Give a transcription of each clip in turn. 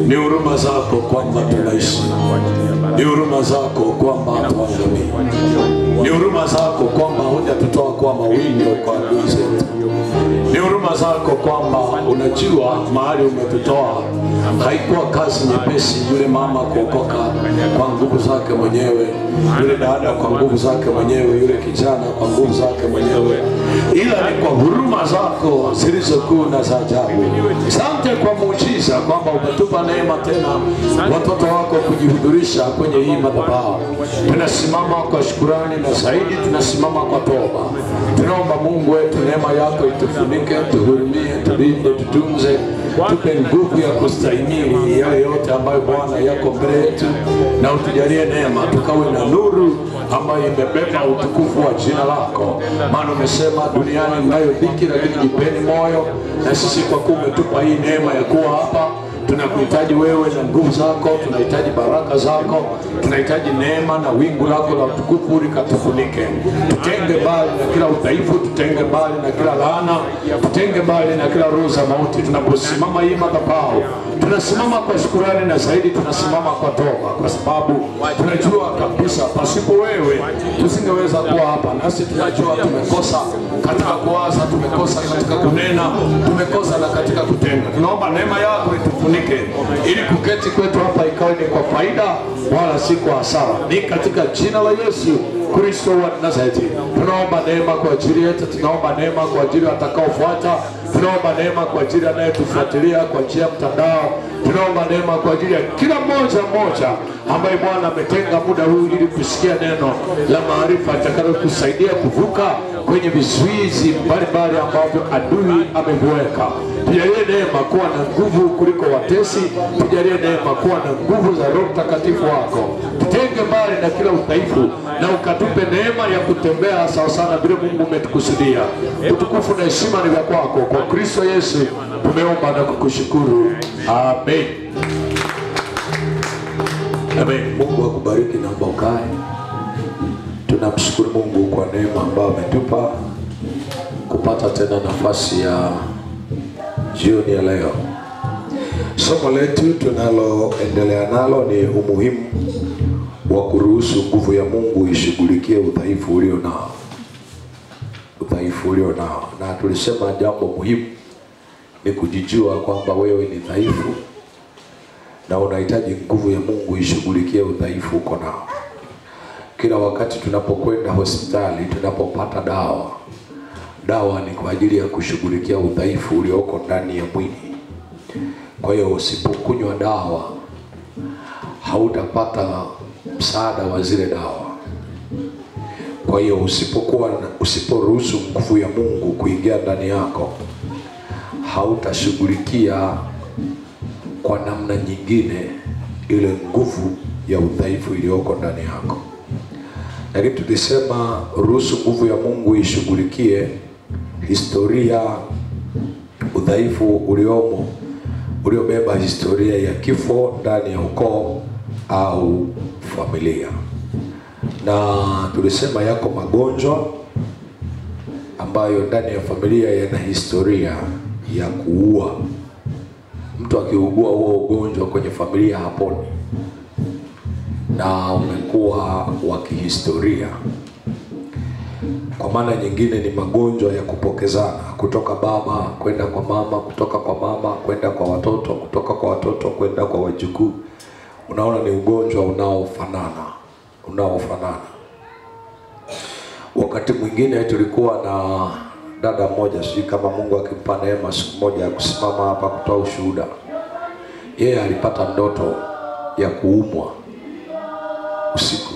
Ni huruma zako kwamba tunaishi. Ni huruma zako kwamba hatuangamii. Ni huruma zako kwamba hujatutoa kwa mawindo kwa adui zetu. Ni huruma zako kwamba unajua mahali umetutoa haikuwa kazi nyepesi. Yule mama kuokoka kwa nguvu zake mwenyewe, yule dada kwa nguvu zake mwenyewe, yule kijana kwa nguvu zake mwenyewe, ila ni kwa huruma zako zilizokuu na za ajabu. Asante kwa muujiza kwamba umetupa neema tena watoto wako kujihudhurisha kwenye hii madhabahu. Tunasimama kwa shukrani na zaidi tunasimama kwa toba. Tunaomba Mungu wetu neema yako itufunike, tuhurumie, tulinde, tutunze, tupe nguvu ya kustahimili yale yote ambayo Bwana yako mbele yetu, na utujalie neema tukawe na nuru ambayo imebeba utukufu wa jina lako. Maana umesema duniani mnayo dhiki, lakini jipeni moyo. Na sisi kwa kuwa umetupa hii neema ya kuwa hapa, tunakuhitaji wewe na nguvu zako, tunahitaji baraka zako, tunahitaji neema na wingu lako la utukufu likatufunike. Tutenge mbali na kila udhaifu, tutenge mbali na kila laana, tutenge mbali na kila roho za mauti. Tunaposimama hii madhabahu, tunasimama kwa shukrani na zaidi tunasimama kwa toba, kwa sababu tunajua kabisa pasipo wewe tusingeweza kuwa hapa. Nasi tunajua tumekosa katika kuwaza, tumekosa katika kunena, tumekosa na katika kutenda. Tunaomba neema yako itufunike ili kuketi kwetu hapa ikawe ni kwa faida wala si kwa hasara. Ni katika jina la Yesu Kristo wa Nazareti tunaomba neema kwa ajili yetu, tunaomba neema kwa ajili atakaofuata, tunaomba neema kwa ajili anayetufuatilia kwa njia ya mtandao, tunaomba neema kwa ajili ya kila mmoja ambaye Bwana ametenga muda huu ili kusikia neno la maarifa atakalokusaidia kuvuka kwenye vizuizi mbalimbali ambavyo adui ameviweka. Tujalie neema kuwa na nguvu kuliko watesi, tujalie neema kuwa na nguvu za Roho Mtakatifu wako. Tutenge mbali na kila udhaifu na ukatupe neema ya kutembea sawa sana vile Mungu umetukusudia. Utukufu na heshima ni vya kwako. Kwa Kristo Yesu tumeomba na kukushukuru. Amen. Amen. Mungu akubariki na mbokae. Tunamshukuru Mungu kwa neema ambayo ametupa kupata tena nafasi ya jioni ya leo. Somo letu tunaloendelea nalo ni umuhimu wa kuruhusu nguvu ya Mungu ishughulikie udhaifu ulio nao. Udhaifu ulio nao. Na tulisema jambo muhimu ni kujijua kwamba wewe ni dhaifu na unahitaji nguvu ya Mungu ishughulikie udhaifu uko nao. Kila wakati tunapokwenda hospitali, tunapopata dawa ni kwa ajili ya kushughulikia udhaifu ulioko ndani ya mwili. Kwa hiyo usipokunywa dawa hautapata msaada wa zile dawa. Kwa hiyo usiporuhusu nguvu ya Mungu kuingia ndani yako, hautashughulikia kwa namna nyingine ile nguvu ya udhaifu iliyoko ndani yako. Lakini tulisema ruhusu nguvu ya Mungu ishughulikie historia, udhaifu uliomo, uliobeba historia ya kifo ndani ya ukoo au familia. Na tulisema yako magonjwa ambayo ndani ya familia yana historia ya kuua. Mtu akiugua huo ugonjwa kwenye familia haponi, na umekuwa wa kihistoria. Kwa maana nyingine ni magonjwa ya kupokezana kutoka baba kwenda kwa mama, kutoka kwa mama kwenda kwa watoto, kutoka kwa watoto kwenda kwa wajukuu. Unaona ni ugonjwa unaofanana. Wakati mwingine tulikuwa na dada mmoja, sijui kama Mungu akimpa neema siku moja ya kusimama hapa kutoa ushuhuda. Yeye alipata ndoto ya kuumwa usiku,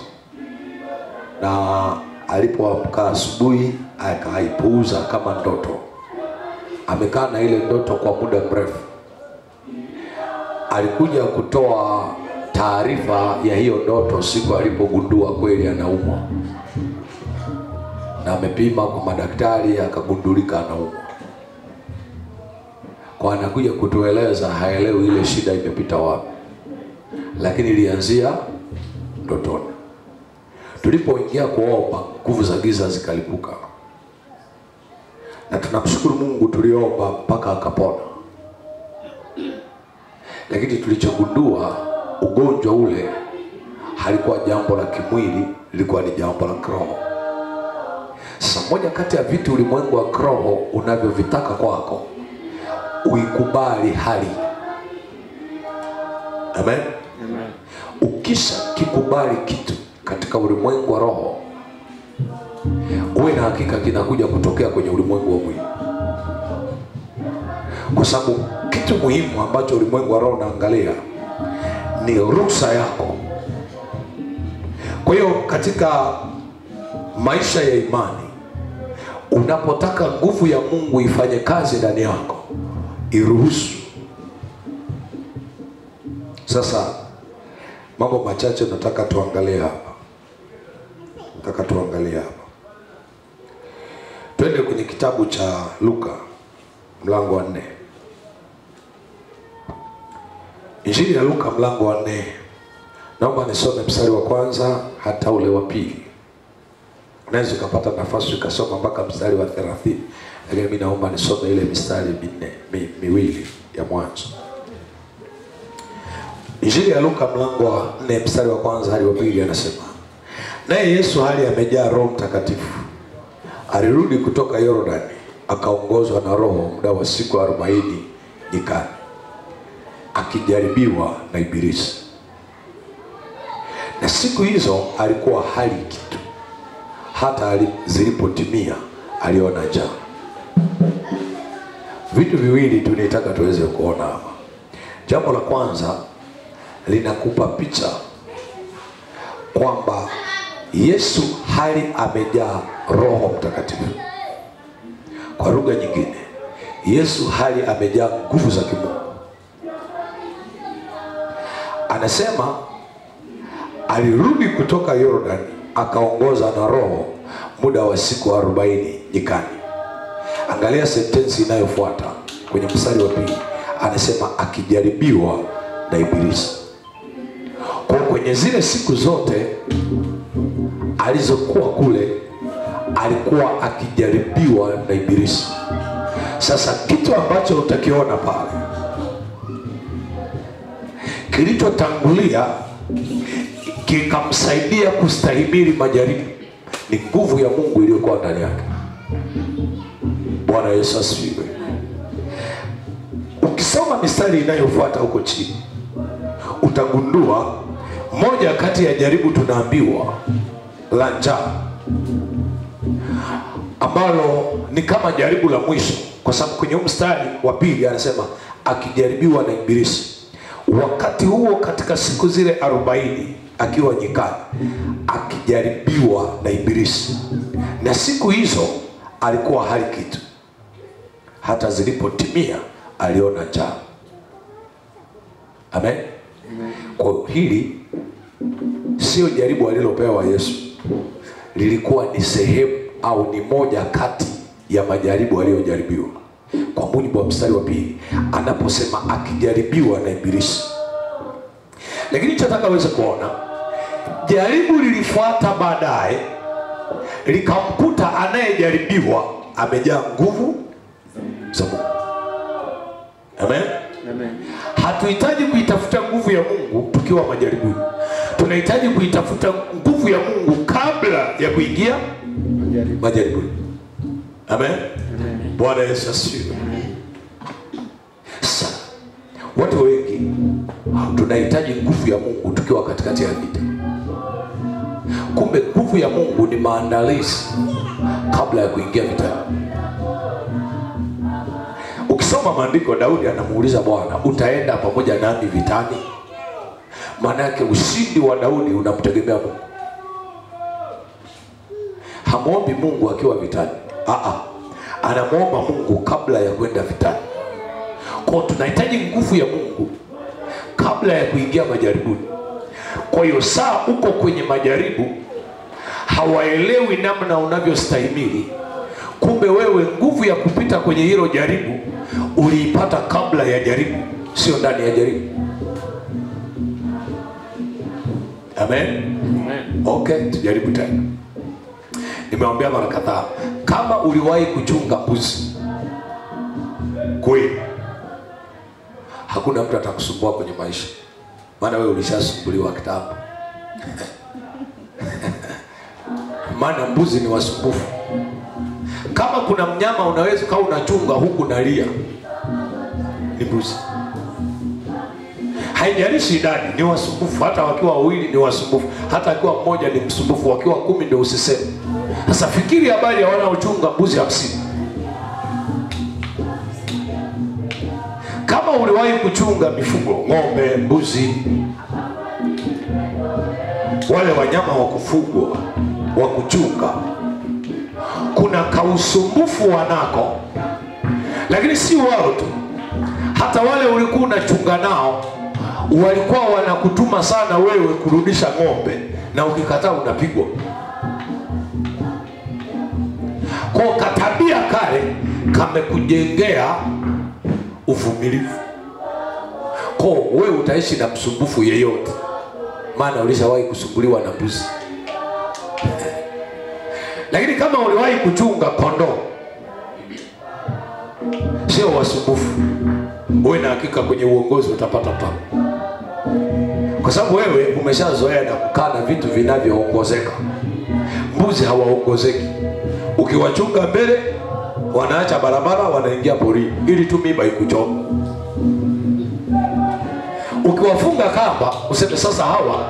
na alipoamka asubuhi akaipuuza kama ndoto. Amekaa na ile ndoto kwa muda mrefu. Alikuja kutoa taarifa ya hiyo ndoto siku alipogundua kweli anaumwa, na amepima kwa madaktari akagundulika anaumwa. Kwa anakuja kutueleza haelewi ile shida imepita wapi, lakini ilianzia ndotoni. Tulipoingia kuomba, nguvu za giza zikalipuka, na tunamshukuru Mungu tuliomba mpaka akapona. Lakini tulichogundua, ugonjwa ule halikuwa jambo la kimwili, lilikuwa ni jambo la kiroho. Sasa moja kati ya vitu ulimwengu wa kiroho unavyovitaka kwako, uikubali hali. Amen. Amen. Ukisha kikubali kitu katika ulimwengu wa roho, uwe na hakika kinakuja kutokea kwenye ulimwengu wa mwili. Kwa sababu kitu muhimu ambacho ulimwengu wa roho unaangalia ni ruhusa yako. Kwa hiyo katika maisha ya imani, unapotaka nguvu ya Mungu ifanye kazi ndani yako, iruhusu. Sasa mambo machache nataka tuangalie hapa. Twende kwenye kitabu cha Luka mlango wa 4. Injili ya Luka mlango wa 4. Naomba nisome mstari wa kwanza hata ule wa pili. Unaweza kupata nafasi ukasoma mpaka mstari wa 30. Lakini mimi naomba nisome ile mstari miwili ya mwanzo. Injili ya Luka mlango wa 4 mstari wa kwanza hadi wa pili anasema, naye Yesu hali amejaa Roho Mtakatifu alirudi kutoka Yordani, akaongozwa na Roho muda wa siku 40 nyikani, akijaribiwa na Ibilisi. Na siku hizo alikuwa hali kitu, hata zilipotimia aliona njaa. Vitu viwili tunataka tuweze kuona hapa. Jambo la kwanza, linakupa picha kwamba Yesu hali amejaa Roho Mtakatifu. Kwa lugha nyingine, Yesu hali amejaa nguvu za kimungu. Anasema alirudi kutoka Yordani, akaongoza na Roho muda wa siku 40 nyikani. Angalia sentensi inayofuata kwenye mstari wa pili. Anasema akijaribiwa na Ibilisi. Kwa kwenye zile siku zote alizokuwa kule, alikuwa akijaribiwa na Ibilisi. Sasa kitu ambacho utakiona pale, kilichotangulia kikamsaidia kustahimili majaribu, ni nguvu ya Mungu iliyokuwa ndani yake. Bwana Yesu asifiwe. Ukisoma mistari inayofuata huko chini, utagundua moja kati ya jaribu tunaambiwa la njaa, ambalo ni kama jaribu la mwisho, kwa sababu kwenye mstari wa pili anasema akijaribiwa na Ibilisi. Wakati huo katika siku zile 40 akiwa nyikani akijaribiwa na Ibilisi, na siku hizo alikuwa hali kitu, hata zilipotimia aliona njaa. Amen. Kwa hili sio jaribu alilopewa Yesu, lilikuwa ni sehemu au ni moja kati ya majaribu aliyojaribiwa. Kwa mujibu wa mstari wa pili anaposema akijaribiwa na Ibilisi. Lakini nataka uweze kuona jaribu lilifuata baadaye, likamkuta anayejaribiwa amejaa nguvu za Mungu. Amen. Amen. Hatuhitaji kuitafuta nguvu ya Mungu tukiwa majaribuni. Tunahitaji kuitafuta nguvu ya Mungu kabla ya kuingia majaribuni. Amen. Amen. Bwana Yesu asifiwe. Sasa watu wengi tunahitaji nguvu ya Mungu tukiwa katikati ya vita. Kumbe nguvu ya Mungu ni maandalizi kabla ya kuingia vitani. Ukisoma maandiko, Daudi anamuuliza Bwana, utaenda pamoja nami vitani? Maana yake ushindi wa Daudi unamtegemea Mungu. Hamuombi Mungu akiwa vitani. Anamuomba Mungu kabla ya kwenda vitani. Kwa tunahitaji nguvu ya Mungu kabla ya kuingia majaribuni. Kwa hiyo saa uko kwenye majaribu, hawaelewi namna unavyostahimili. Kumbe wewe nguvu ya kupita kwenye hilo jaribu uliipata kabla ya jaribu, sio ndani ya jaribu. Amen. Okay, tujaribu tena. Nimeambia mara kadhaa, kama uliwahi kuchunga mbuzi kweli, hakuna mtu atakusumbua kwenye maisha, maana wewe ulishasumbuliwa kitambo. Maana mbuzi ni wasumbufu. Kama kuna mnyama unaweza kama unachunga huku nalia, ni mbuzi. Haijalishi idadi, ni wasumbufu. Hata wakiwa wawili ni wasumbufu, hata akiwa mmoja ni msumbufu, wakiwa 10 ndio usiseme. Sasa fikiri habari ya wanaochunga mbuzi 50. Kama uliwahi kuchunga mifugo, ng'ombe, mbuzi, wale wanyama wa kufugwa wa kuchunga, kuna kausumbufu wanako. Lakini si wao tu, hata wale ulikuwa unachunga nao walikuwa wanakutuma sana wewe kurudisha ng'ombe, na ukikataa unapigwa. Kwa katabia kale kamekujengea uvumilivu. Kwa wewe utaishi na msumbufu yeyote, maana ulishawahi kusumbuliwa na mbuzi. Lakini kama uliwahi kuchunga kondoo, sio wasumbufu. Wewe na hakika kwenye uongozi utapata tabu, kwa sababu wewe umeshazoea na kukaa na vitu vinavyoongozeka. Mbuzi hawaongozeki. Ukiwachunga mbele, wanaacha barabara, wanaingia porini ili tu miba ikuchome. Ukiwafunga kamba, useme sasa hawa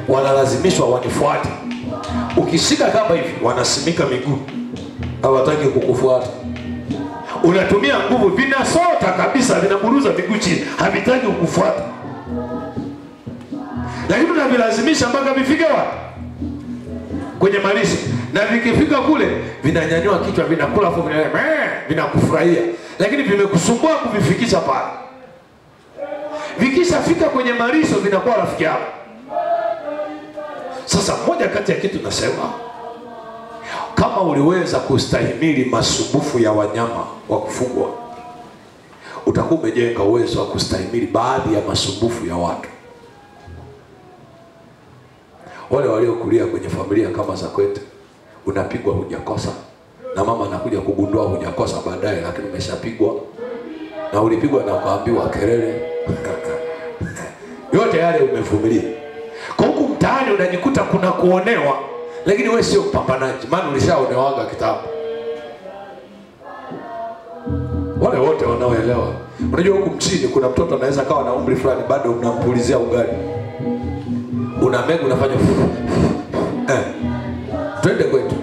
wanalazimishwa wanifuate. Ukishika kamba hivi, wanasimika miguu, hawataki kukufuata. Unatumia nguvu, vinasota kabisa, vinaburuza miguu chini, havitaki kukufuata. Lakini unavilazimisha mpaka vifike wapi? Kwenye malisho. Na vikifika kule, vinanyanyua kichwa, vinakula, vinakufurahia. Lakini vimekusumbua kuvifikisha pale. Vikishafika kwenye malisho, vinakuwa rafiki yako. Sasa moja kati ya kitu nasema, kama uliweza kustahimili masumbufu ya wanyama wa kufugwa, utakuwa umejenga uwezo wa kustahimili baadhi ya masumbufu ya watu. Wale waliokulia kwenye familia kama za kwetu, unapigwa hujakosa, na mama anakuja kugundua hujakosa baadaye, lakini umeshapigwa. Na ulipigwa na ukaambiwa kelele. Yote yale umevumilia. Kwa huku mtaani unajikuta kuna kuonewa, lakini wewe sio mpambanaji, maana ulishaonewaga kitambo. Wale wote wanaoelewa. Unajua huku mchini kuna mtoto anaweza kawa na umri fulani, bado unampulizia ugali. Unamega, unafanya twende kwetu.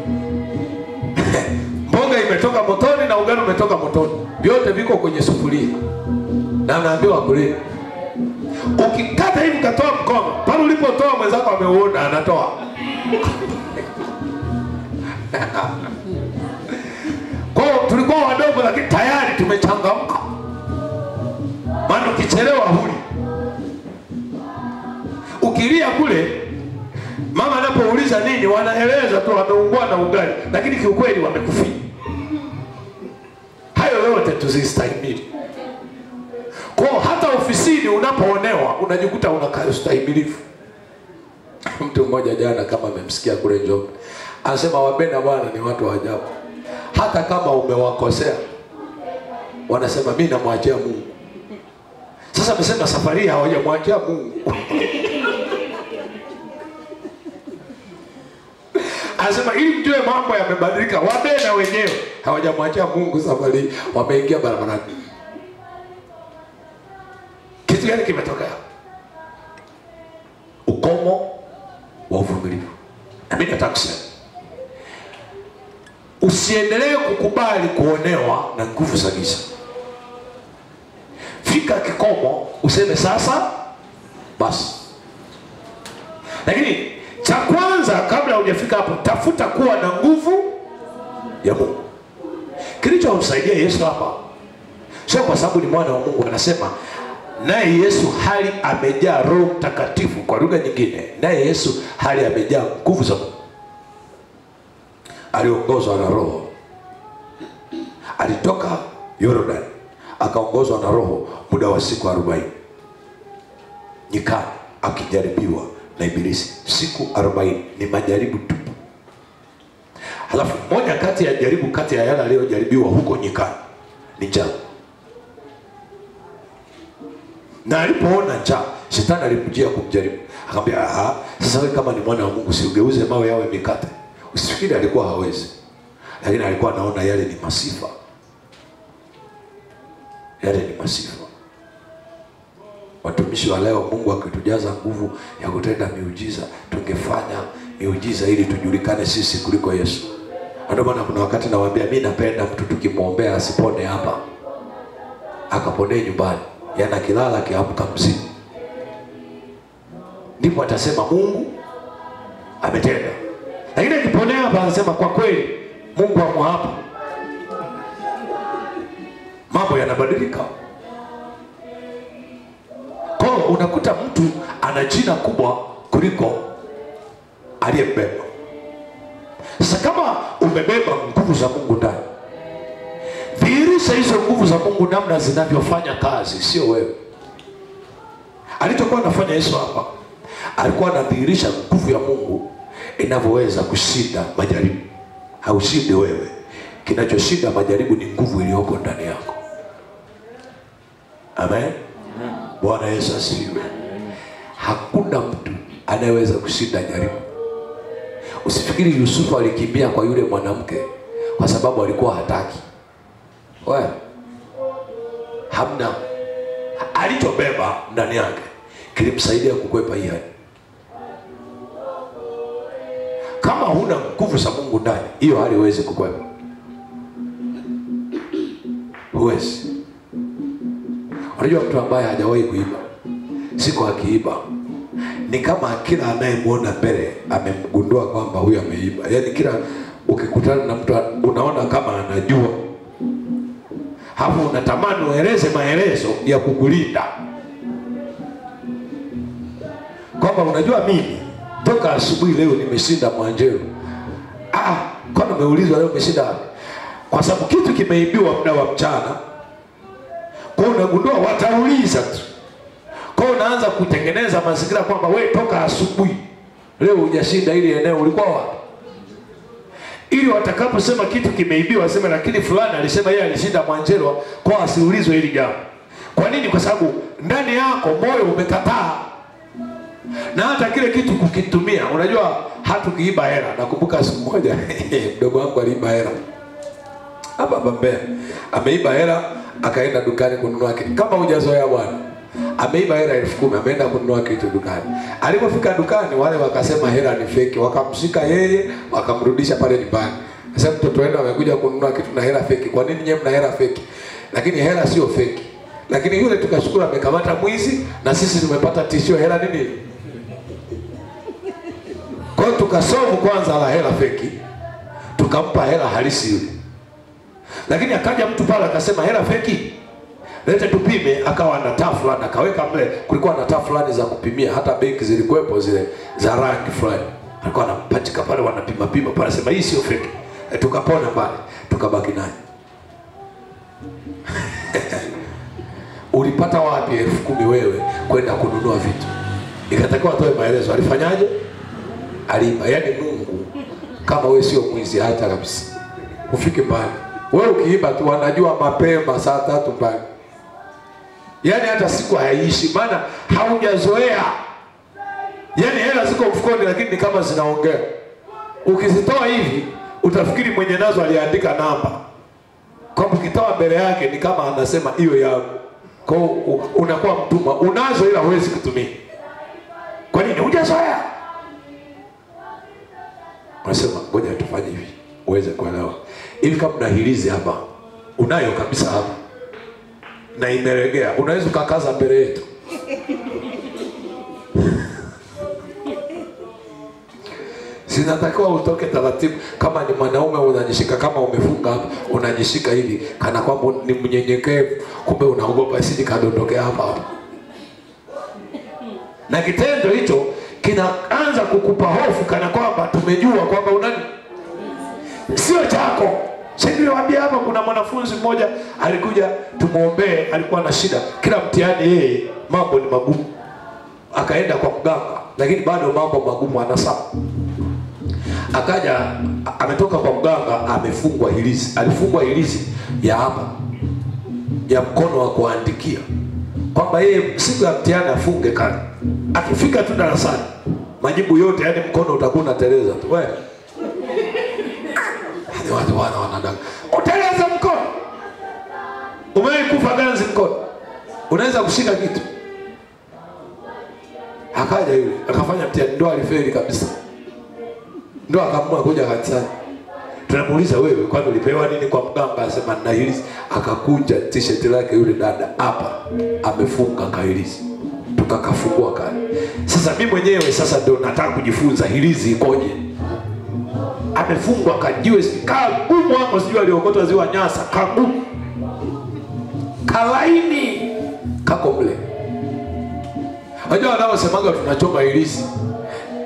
Mboga imetoka motoni na ugali umetoka motoni, vyote viko kwenye sufuria, na anaambiwa kule. Ukikata hivi katoa mkono, pale ulipotoa mwenzako ameuona, anatoa. Kwa tulikuwa wadogo, lakini tayari tumechangamka. Maana ukichelewa huli. Ukilia kule, mama anapouliza nini, wanaeleza tu wameungua na ugali, lakini kiukweli wamekufia. Hayo yote tuzistahimili. Kwa hata ofisini unapoonewa, unajikuta unakaa ustahimilifu. Mtu mmoja jana, kama amemsikia kule Njombe, anasema Wabena bwana ni watu wa ajabu. Hata kama umewakosea, wanasema mimi namwachia Mungu. Sasa amesema safari hawajamwachia Mungu. Anasema ili mjue mambo yamebadilika, Wabena wenyewe hawajamwachia Mungu safari, wameingia barabarani. Kitu gani kimetokea? Ukomo wa uvumilivu. Amina. usiendelee kukubali kuonewa na nguvu za giza. Fika kikomo useme sasa basi. Lakini cha kwanza kabla hujafika hapo, tafuta kuwa na nguvu ya Mungu. Kilichomsaidia Yesu hapa sio kwa sababu ni mwana wa Mungu, anasema naye Yesu hali amejaa Roho Mtakatifu. Kwa lugha nyingine, naye Yesu hali amejaa nguvu za Mungu. Aliongozwa na Roho. Alitoka Yordani akaongozwa na Roho muda wa siku 40 nyikani akijaribiwa na Ibilisi. Siku 40 ni majaribu tu. Halafu moja kati ya jaribu, kati ya yale aliyojaribiwa huko nyikani ni njaa. Na alipoona njaa, Shetani alimjia kumjaribu. Akamwambia, "Aha, sasa wewe kama ni mwana wa Mungu, si ugeuze mawe yawe mikate." Usifikiri alikuwa hawezi. Lakini alikuwa anaona yale ni masifa. Yale ni masifa. Watumishi wa leo, Mungu akitujaza nguvu ya kutenda miujiza, tungefanya miujiza ili tujulikane sisi kuliko Yesu. Ndio maana kuna wakati nawaambia, mimi napenda mtu tukimwombea asipone hapa, akapone nyumbani, yana kilala kiamka mzima. Ndipo atasema Mungu ametenda. Lakini akiponea hapa anasema kwa kweli Mungu amo hapa, mambo yanabadilika. Kwa unakuta mtu ana jina kubwa kuliko aliyebeba. Sasa kama umebeba nguvu za Mungu ndani, dhihirisha hizo nguvu za Mungu namna zinavyofanya kazi, sio wewe. Alichokuwa anafanya Yesu hapa, alikuwa anadhihirisha nguvu ya Mungu inavyoweza kushinda majaribu. Haushindi wewe. Kinachoshinda majaribu ni nguvu iliyoko ndani yako. Amen. Bwana Yesu asifiwe. Hakuna mtu anayeweza kushinda jaribu. Usifikiri Yusufu alikimbia kwa yule mwanamke kwa sababu alikuwa hataki. Wewe hamna. Alichobeba ndani yake kilimsaidia kukwepa hiyo. Kama huna nguvu za Mungu ndani, hiyo hali huwezi kukwepa. Huwezi. Unajua mtu ambaye hajawahi kuiba, siku akiiba ni kama kila anayemuona mbele amemgundua kwamba huyu ameiba. Yaani kila ukikutana na mtu unaona kama anajua. Hapo unatamani ueleze maelezo ya kukulinda. Kwamba unajua mimi toka asubuhi leo nimeshinda Mwanjero. Kwa nini umeulizwa leo umeshinda wapi? Kwa sababu kitu kimeibiwa muda wa mchana. Kwa unagundua watauliza tu. Kwa unaanza kutengeneza mazingira kwamba wewe toka asubuhi leo hujashinda ile eneo, ulikuwa wapi? Ili watakaposema kitu kimeibiwa waseme lakini fulani alisema yeye alishinda Mwanjero, kwa asiulizwe hili jambo. Kwa nini? Kwa sababu ndani yako moyo umekataa. Na hata kile kitu kukitumia, unajua hata ukiiba hela. Nakumbuka siku moja mdogo wangu aliiba hela hapa Mbeya. Ameiba hela akaenda dukani kununua kitu. Kama hujazoea bwana, ameiba hela 10,000, ameenda kununua kitu dukani. Alipofika dukani wale wakasema hela ni fake, wakamshika yeye wakamrudisha pale nyumbani. Sasa mtoto wenu amekuja kununua kitu na hela fake. Kwa nini nyinyi mna hela fake? Lakini hela sio fake. Lakini yule tukashukuru amekamata mwizi na sisi tumepata tishio hela nini? Kwa hiyo tukasovu kwanza la hela fake, tukampa hela halisi yule. Lakini akaja mtu pale akasema hela fake, leta tupime. Akawa na taa fulani akaweka mle, kulikuwa na taa fulani za kupimia, hata benki zilikuwepo zile za rangi fulani. Alikuwa anapatika pale wanapima pima pale, sema hii sio fake. Tukapona pale, tukabaki naye. Ulipata wapi 10,000 wewe kwenda kununua vitu? Ikatakiwa atoe maelezo. Alifanyaje? Aliiba. Yaani Mungu kama wewe sio mwizi hata kabisa, ufike mbali. Wewe ukiiba tu wanajua mapema saa 3 pale. Yaani hata siku haiishi, maana haujazoea. Yaani hela ziko mfukoni lakini ni kama zinaongea. Ukizitoa hivi utafikiri mwenye nazo aliandika namba. Kwa ukitoa mbele yake ni kama anasema hiyo yangu. Kwa unakuwa mtumwa. Unazo ila huwezi kutumia. Kwa nini? Hujazoea. Unasema ngoja tufanye hivi uweze kuelewa. hivi kama una hirizi hapa, unayo kabisa hapa na imeregea, unaweza ukakaza mbele yetu. Sinatakiwa utoke taratibu. Kama ni mwanaume unajishika, kama umefunga hapa unajishika hivi kana kwamba ni mnyenyekevu, kumbe unaogopa isije kadondoke hapa. Na kitendo hicho kinaanza kukupa hofu kana kwamba tumejua kwamba unani sio chako. Niliwaambia hapa kuna mwanafunzi mmoja alikuja tumuombee, alikuwa na shida. Kila mtihani yeye mambo ni magumu. Akaenda kwa mganga lakini bado mambo magumu anasema. Akaja ametoka kwa mganga amefungwa hirizi. Alifungwa hirizi ya hapa ya mkono wa kuandikia. Kwamba yeye siku ya mtihani afunge kani. Akifika tu darasani majibu yote yani mkono utakuwa unateleza tu. Wewe watu wanadanga. Uteleza mkono. Umewahi kufa ganzi mkono? Unaweza kushika kitu. Akaja yule, akafanya mtihani ndo alifeli kabisa. Ndo akaamua kuja kanisani. Tunamuuliza wewe kwani ulipewa nini kwa mganga? Asema na hirizi. Akakunja t-shirt lake yule dada hapa amefunga kahirizi. Tukakafungua kale. Sasa mimi mwenyewe sasa ndio nataka kujifunza hirizi ikoje. Amefungwa kajiwe kagumu hapo, sijui aliokotwa ziwa Nyasa, kagumu kalaini kako mle. Unajua wanaosemaga tunachoma hirizi.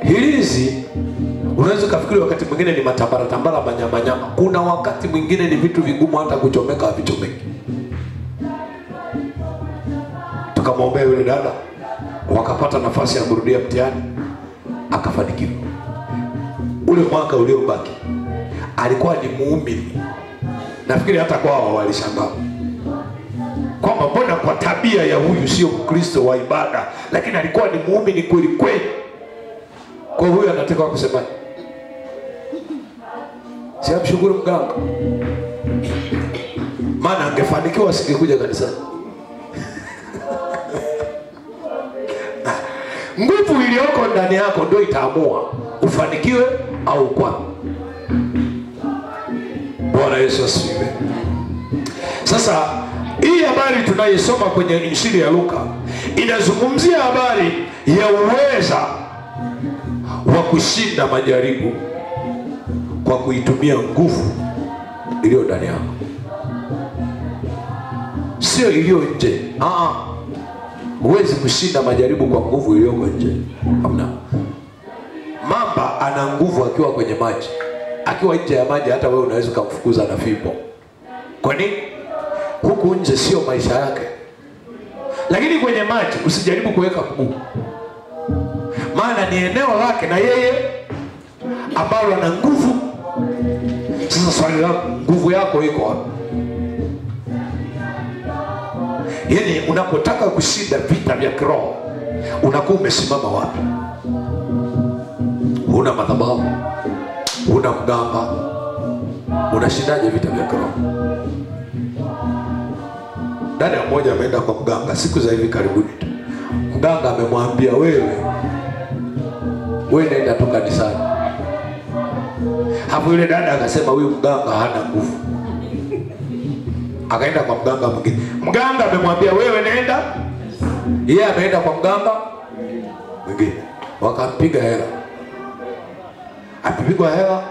Hirizi unaweza kufikiri wakati mwingine ni matambara tambara manyama nyama. Kuna wakati mwingine ni vitu vigumu hata kuchomeka havichomeki. Tukamwombea yule dada, wakapata nafasi ya kurudia mtihani, akafanikiwa. Ule mwaka uliobaki alikuwa ni muumini. Nafikiri hata kwao walishangaa kwamba mbona kwa tabia ya huyu sio Mkristo wa ibada, lakini alikuwa ni muumini kweli kweli. Kwa huyu anataka kusema siamshukuru mganga, maana angefanikiwa asingekuja kanisani. Nguvu iliyoko ndani yako ndio itaamua ufanikiwe au kwa. Bwana Yesu asifiwe. Sasa hii habari tunayosoma kwenye Injili ya Luka inazungumzia habari ya uweza wa kushinda majaribu kwa kuitumia nguvu iliyo ndani yako, sio iliyo nje. Huwezi kushinda majaribu kwa nguvu iliyoko nje. Hamna. Mamba ana nguvu akiwa kwenye maji. Akiwa nje ya maji hata wewe unaweza kumfukuza na fimbo. Kwa nini? Huku nje sio maisha yake. Lakini kwenye maji usijaribu kuweka mguu, maana ni eneo lake na yeye ambalo ana nguvu. Sasa swali langu, nguvu yako iko wapi? Yaani unapotaka kushinda vita vya kiroho unakuwa umesimama wapi? Una madhabahu, una mganga, unashindaje vita vya kiroho? Dada mmoja ameenda kwa mganga siku za hivi karibuni tu. Mganga amemwambia wewe nenda tu kanisani. Hapo yule dada akasema huyu mganga hana nguvu. Akaenda kwa mganga mwingine. Mganga amemwambia wewe nenda. Yeye ameenda kwa mganga mwingine. Wakampiga hela. Apigwa hela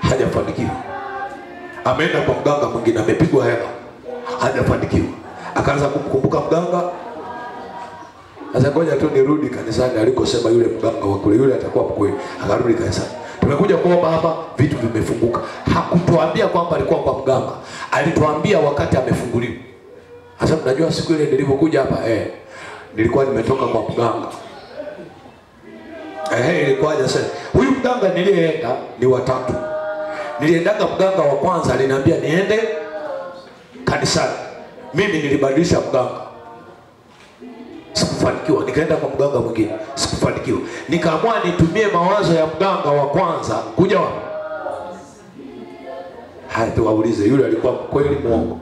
hajafanikiwa. Ameenda kwa mganga mwingine amepigwa hela hajafanikiwa. Akaanza kumkumbuka mganga. Sasa ngoja tu nirudi kanisani alikosema yule mganga wa kule, yule atakuwa mkweli. Akarudi kanisani. Tumekuja kuomba hapa, vitu vimefunguka. Hakutuambia kwamba alikuwa kwa mganga. Alituambia wakati amefunguliwa. Sasa mnajua siku ile nilipokuja hapa nilikuwa nimetoka kwa mganga. Ilikuwa sasa. Huyu mganga nilienda ni watatu. Niliendaga mganga wa kwanza aliniambia niende kanisani. Mimi nilibadilisha mganga. Sikufanikiwa, nikaenda kwa mganga mwingine, sikufanikiwa. Nikaamua nitumie mawazo ya mganga wa kwanza kuja wapi? Haya tuwaulize yule alikuwa kweli muongo.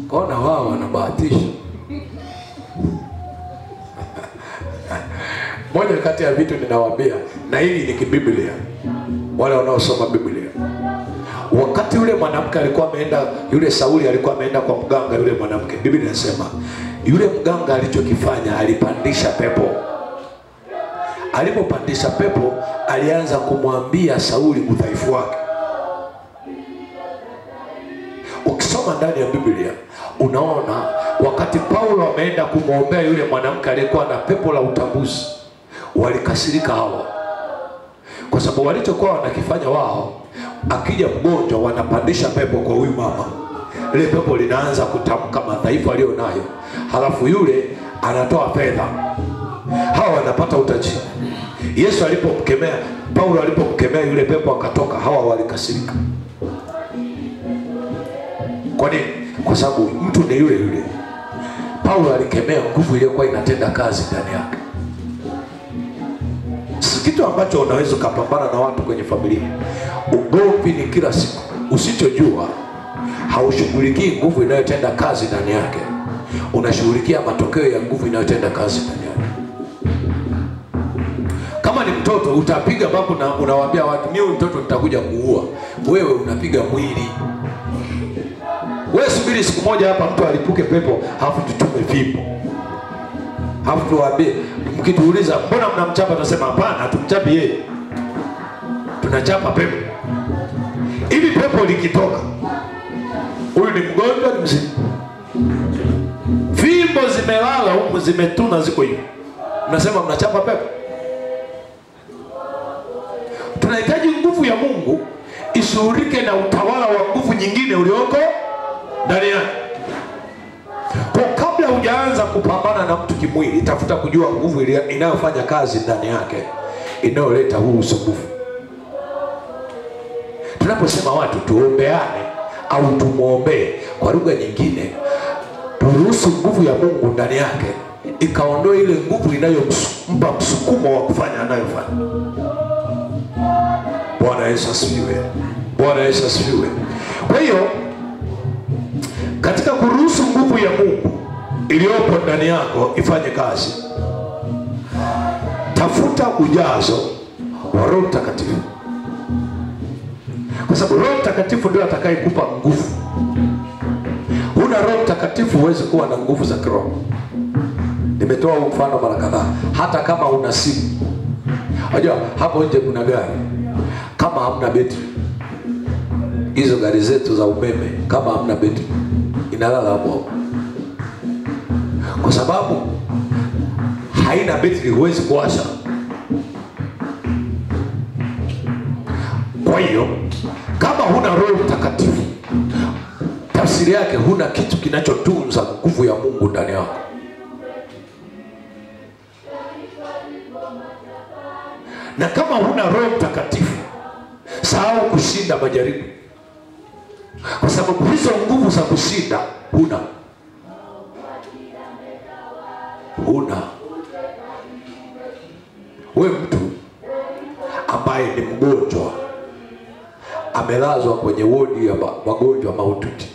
Kona wao wanabahatisha. Moja kati ya vitu ninawaambia, na hili ni kibiblia, wale wanaosoma Biblia, Wakati yule mwanamke alikuwa ameenda, yule Sauli alikuwa ameenda kwa mganga yule mwanamke, Biblia inasema yule mganga alichokifanya, alipandisha pepo. Alipopandisha pepo, alianza kumwambia Sauli udhaifu wake. Ukisoma ndani ya Biblia unaona wakati Paulo ameenda kumwombea yule mwanamke aliyekuwa na pepo la utambuzi, walikasirika hawa, kwa sababu walichokuwa wanakifanya wao, akija mgonjwa wanapandisha pepo kwa huyu mama, ile pepo linaanza kutamka madhaifu alionayo, halafu yule anatoa fedha, hawa wanapata utajiri. Yesu alipomkemea, Paulo alipomkemea yule pepo akatoka, hawa walikasirika. Kwa nini? Kwa sababu mtu ni yule yule. Paulo alikemea nguvu iliyokuwa inatenda kazi ndani yake. Si kitu ambacho unaweza kupambana na watu kwenye familia. Ugomvi ni kila siku. Usichojua, haushughulikii nguvu inayotenda kazi ndani yake, unashughulikia matokeo ya nguvu inayotenda kazi ndani yake. Kama ni mtoto, utapiga babu na unawaambia watu, mimi mtoto nitakuja kuua. Wewe unapiga mwili. Wewe subiri siku moja hapa mtu alipuke pepo, hafu tutume fimbo. Hafu tuwaambie, mkituuliza mbona mnamchapa, tunasema hapana, hatumchapi yeye, tunachapa pepo. Hivi pepo likitoka, huyu ni mgonjwa, ni mzima. Fimbo zimelala huko, zimetuna, ziko hivi, mnasema mnachapa pepo. Tunahitaji nguvu ya Mungu ishughulike na utawala wa nguvu nyingine ulioko ndani yake. Kwa kabla hujaanza kupambana na mtu kimwili, tafuta kujua nguvu inayofanya kazi ndani yake, inayoleta huu usumbufu. Tunaposema watu tuombeane au tumuombee, kwa lugha nyingine, turuhusu nguvu ya Mungu ndani yake ikaondoe ile nguvu inayompa msukumo wa kufanya anayofanya. Bwana Yesu asifiwe. Bwana Yesu asifiwe. Kwa hiyo katika kuruhusu nguvu ya Mungu iliyopo ndani yako ifanye kazi, tafuta ujazo wa Roho Mtakatifu, kwa sababu Roho Mtakatifu ndio atakayekupa nguvu. Huna Roho Mtakatifu huwezi kuwa na nguvu za kiroho. Nimetoa mfano mara kadhaa. Hata kama una simu, unajua hapo nje kuna gari, kama hamna betri, hizo gari zetu za umeme, kama hamna betri inalala hapo, kwa sababu haina betri, huwezi kuwasha. Kwa hiyo kama huna Roho Mtakatifu, tafsiri yake huna kitu kinachotunza nguvu ya Mungu ndani yako. Na kama huna Roho Mtakatifu, sahau kushinda majaribu, kwa sababu hizo nguvu za kushinda huna. Wewe mtu ambaye ni mgonjwa, amelazwa kwenye wodi ya wagonjwa mahututi,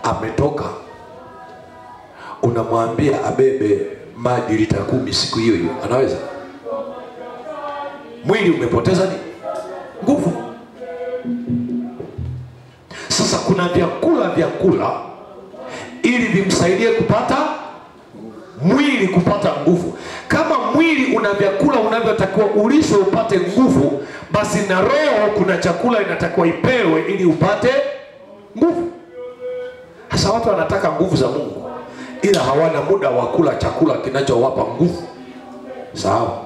ametoka, unamwambia abebe maji lita 10 siku hiyo hiyo, anaweza? Mwili umepoteza ni nguvu. Sasa kuna vyakula ili vimsaidie kupata mwili kupata nguvu. Kama mwili una vyakula unavyotakiwa ulisho upate nguvu, basi na roho kuna chakula inatakiwa ipewe ili upate nguvu. Sasa watu wanataka nguvu za Mungu, ila hawana muda wa kula chakula kinachowapa nguvu. Sawa?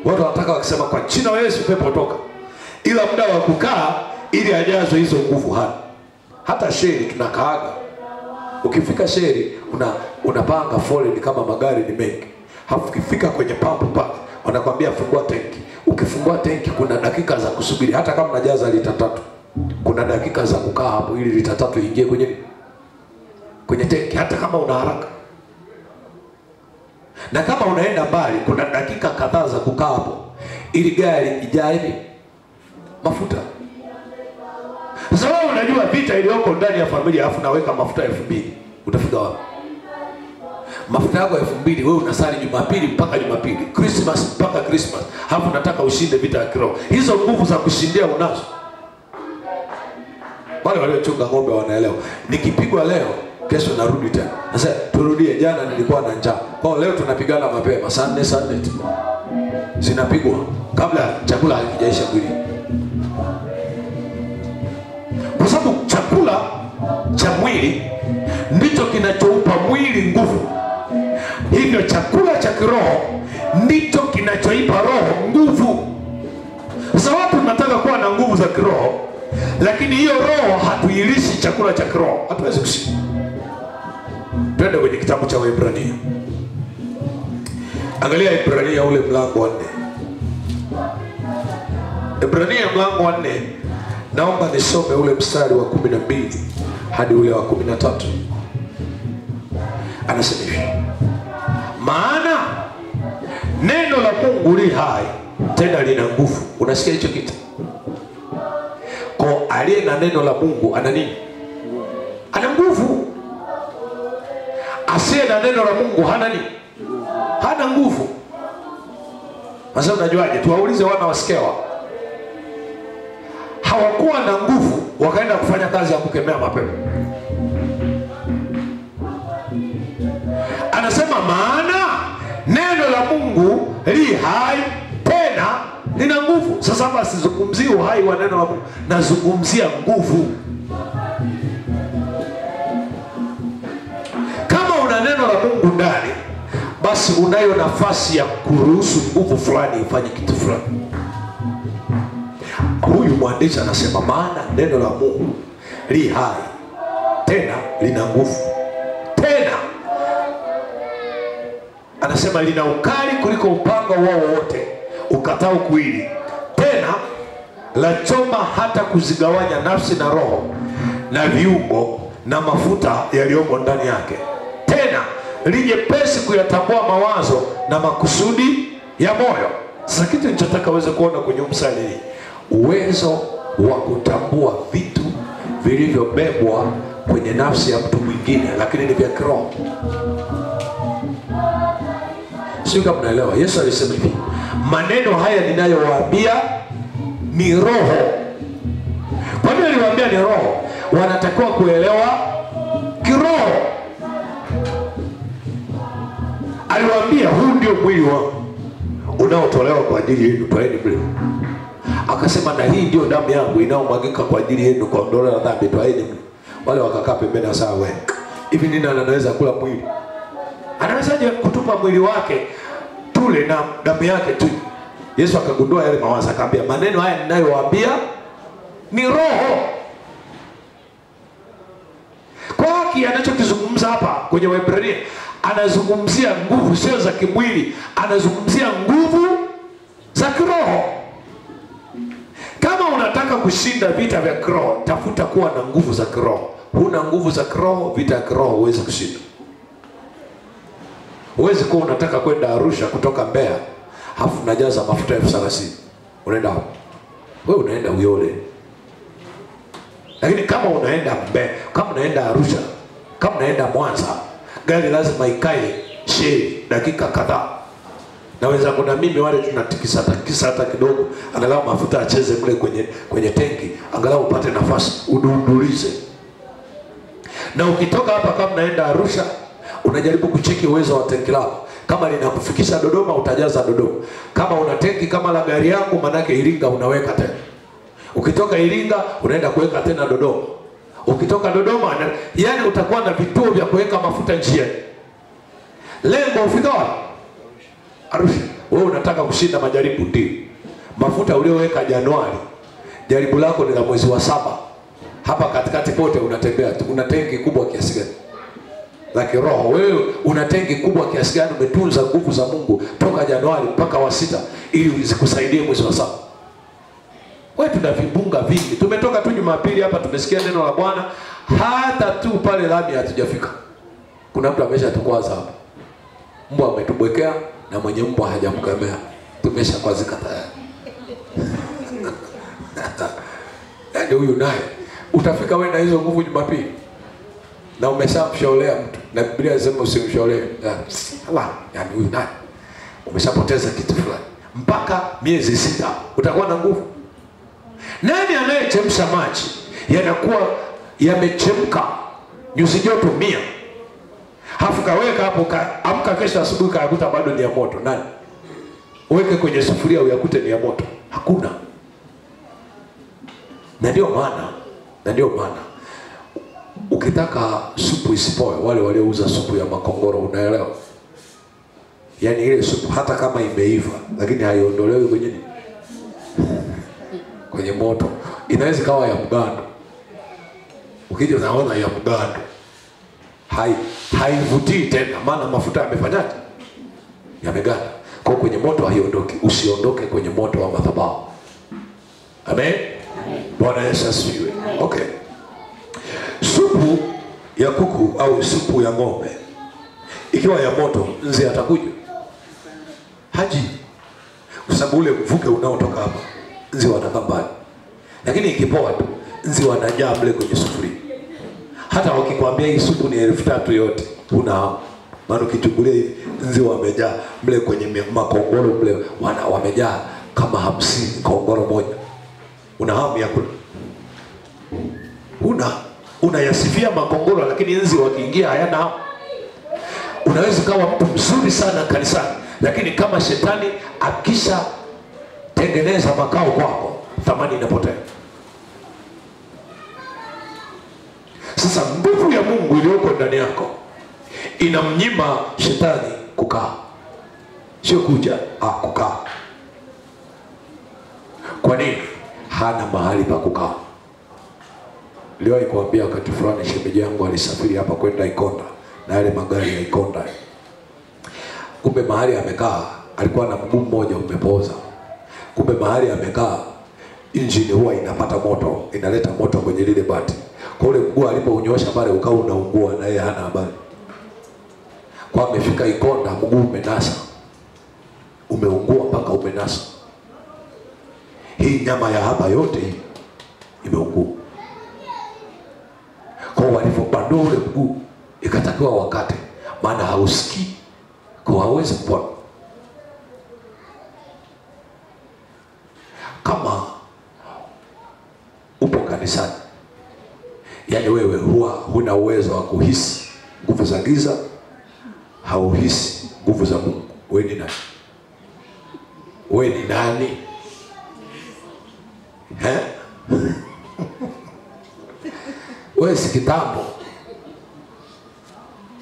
Watu wanataka wakisema kwa jina la Yesu pepo toka, ila muda wa kukaa ili ajazwe hizo nguvu hana. Hata sheri tunakaaga, ukifika sheri unapanga foleni kama magari ni mengi, hafu ukifika kwenye pampu pale wanakwambia fungua tenki. Ukifungua tenki kuna dakika za kusubiri, hata kama unajaza lita 3 kuna dakika za kukaa hapo ili lita 3 iingie kwenye tenki, hata kama una haraka. Na kama unaenda mbali kuna dakika kadhaa za kukaa hapo ili gari ijae mafuta. Sasa wewe unajua vita iliyoko ndani ya familia, afu naweka mafuta 2000, utafika wapi? Mafuta yako 2000, wewe unasali Jumapili mpaka Jumapili, Christmas mpaka Christmas, hapo unataka ushinde vita ya kiroho. Hizo nguvu za kushindia unazo? Wale waliochunga ng'ombe wanaelewa. Nikipigwa leo, kesho narudi tena. Sasa turudie, jana nilikuwa na njaa. Kwa leo tunapigana mapema saa 4 zinapigwa kabla chakula hakijaisha mwili. Kwa sababu chakula cha mwili ndicho kinachoupa mwili nguvu. Hivyo chakula cha kiroho ndicho kinachoipa roho nguvu. Sasa watu tunataka kuwa na nguvu za kiroho, lakini hiyo roho hatuilishi chakula cha kiroho, hatuwezi kushinda. Twende kwenye kitabu cha Waebrania. Angalia Waebrania ule mlango wa 4. Waebrania mlango wa 4, naomba nisome ule mstari wa 12 hadi ule wa 13. Anasema hivi: maana neno la Mungu li hai tena lina nguvu. Unasikia hicho kitu? Kwa aliye na neno la Mungu ana nini? Ana nguvu. Asiye na neno la Mungu hana nini? Hana nguvu. Sasa unajuaje? Tuwaulize wana wa Skewa. Hawakuwa na nguvu, wakaenda kufanya kazi ya kukemea mapepo. Anasema maana neno la Mungu li hai tena lina nguvu. Sasa hapa sizungumzii uhai wa neno la Mungu, nazungumzia nguvu. Kama una neno la Mungu ndani, basi unayo nafasi ya kuruhusu nguvu fulani ifanye kitu fulani. Huyu mwandishi anasema maana neno la Mungu li hai tena lina nguvu. Tena anasema lina ukali kuliko upanga wao wote ukatao kuwili, tena la choma hata kuzigawanya nafsi na roho na viungo na mafuta yaliyomo ndani yake, tena lijepesi kuyatambua mawazo na makusudi ya moyo. Sasa kitu ninachotaka uweze kuona kwenye mstari hii, uwezo wa kutambua vitu vilivyobebwa kwenye nafsi ya mtu mwingine lakini ni vya kiroho. Sio kama mnaelewa. Yesu alisema hivi, maneno haya ninayowaambia ni roho. Kwa nini aliwaambia ni roho? Wanatakiwa kuelewa kiroho. Aliwaambia huu ndio mwili wangu unaotolewa kwa ajili yenu, twaeni mle. Akasema na hii ndio damu yangu inayomwagika kwa ajili yenu kwa ondoleo la dhambi, twaeni mle. Wale wakakaa pembeni na sawa, wewe hivi nini anaweza kula mwili? Anawezaje kutupa mwili wake tule na damu yake tu? Yesu akagundua yale mawazo, akamwambia maneno haya ninayowaambia ni roho. Kwa haki anachokizungumza hapa kwenye Waebrania, anazungumzia nguvu sio za kimwili, anazungumzia nguvu za kiroho. Kama unataka kushinda vita vya kiroho, tafuta kuwa na nguvu za kiroho. Huna nguvu za kiroho, vita ya kiroho huwezi kushinda. Huwezi kuwa unataka kwenda Arusha kutoka Mbeya, hafu unajaza mafuta 30,000. Unaenda hapo. Wewe unaenda Uyole. Lakini kama unaenda Mbeya, kama unaenda Arusha, kama unaenda Mwanza, gari lazima ikae sheli dakika kadhaa. Na wenzangu na mimi wale tunatikisa hata kidogo, angalau mafuta acheze mle kwenye tenki, angalau upate nafasi udundulize. Na ukitoka hapa kama unaenda Arusha, unajaribu kucheki uwezo wa tenki lako. Kama linakufikisha Dodoma, utajaza Dodoma. Kama una tenki kama la gari yangu, manake Iringa unaweka tena. Ukitoka Iringa unaenda kuweka tena Dodoma. Ukitoka Dodoma, yani utakuwa na vituo vya kuweka mafuta njiani. Lengo ufika wapi? Arusha. Wewe unataka kushinda majaribu, ndio. Mafuta ulioweka Januari, jaribu lako ni la mwezi wa 7. Hapa katikati pote unatembea tu. Una tenki kubwa kiasi gani? La kiroho. Wewe una tenki kubwa kiasi gani? Umetunza nguvu za Mungu toka Januari mpaka wa 6 ili zikusaidie mwezi wa 7. Wewe tuna vibunga vingi. Tumetoka tu Jumapili hapa, tumesikia neno la Bwana, hata tu pale lami hatujafika. Kuna mtu ameshatukwaza hapa. Mbwa ametubwekea na mwenye mbwa hajamkemea. Tumeshakwazika tayari. Yaani huyu naye utafika wewe na hizo nguvu Jumapili. Na umeshamshaolea mtu. Na Biblia inasema usimshaolee. Yaani huyu naye umeshapoteza kitu fulani. Mpaka miezi 6 utakuwa na nguvu. Nani anayechemsha maji yanakuwa yamechemka nyuzi joto 100. Hafu kaweka hapo, amka kesho asubuhi kakuta bado ni ya moto. Nani? Uweke kwenye sufuria uyakute ni ya moto? Hakuna. Na ndio maana ukitaka supu isipoe, wale waliouza supu ya makongoro, unaelewa? Yaani ile supu hata kama imeiva lakini haiondolewi kwenye moto. Inaweza kawa ya mgando. Ukija unaona ya mgando. Haivutii tena, maana mafuta yamefanyaje? Yameganda. Kwa kwenye moto haiondoki. Usiondoke kwenye moto wa madhabahu. Amen. Bwana Yesu asifiwe. Okay. Supu ya kuku au supu ya ng'ombe ikiwa ya moto, nzi atakuja? Haji. Kwa sababu ule mvuke unaotoka hapa, nzi wanakaa mbali. Lakini ikipoa tu, nzi wanajaa mle kwenye sufuria. Hata wakikwambia hii supu ni 3,000 yote, una maana ukichungulia hivi, nzi wamejaa mle kwenye makongoro mle, wamejaa kama 50 kongoro moja. Una hamu ya kula? Unayasifia makongoro, lakini nzi wakiingia hayana hamu. Unaweza kawa mtu mzuri sana kanisani, lakini kama shetani akisha tengeneza makao kwako, thamani inapotea. Sasa nguvu ya Mungu iliyoko ndani yako inamnyima shetani kukaa. Sio kuja, kukaa. Kwa nini? Hana mahali pa kukaa. Leo nikuambia wakati fulani shemeji yangu alisafiri hapa kwenda Ikonda na yale magari ya Ikonda. Kumbe mahali amekaa alikuwa na mguu mmoja umepoza. Kumbe mahali amekaa injini huwa inapata moto, inaleta moto kwenye lile bati. Kwa ule mguu alipounyosha pale ukao unaungua na yeye hana habari. Kwa amefika Ikonda mguu umenasa. Umeungua mpaka umenasa. Hii nyama ya hapa yote imeungua. Kwa walipobandua ule mguu ikatakiwa wakate, maana hausikii, kwa hawezi kupona. Kama upo kanisani, yani wewe huna uwezo wa kuhisi nguvu za giza, hauhisi nguvu za Mungu, wewe ni nani? Wewe ni nani? Wewe si kitambo.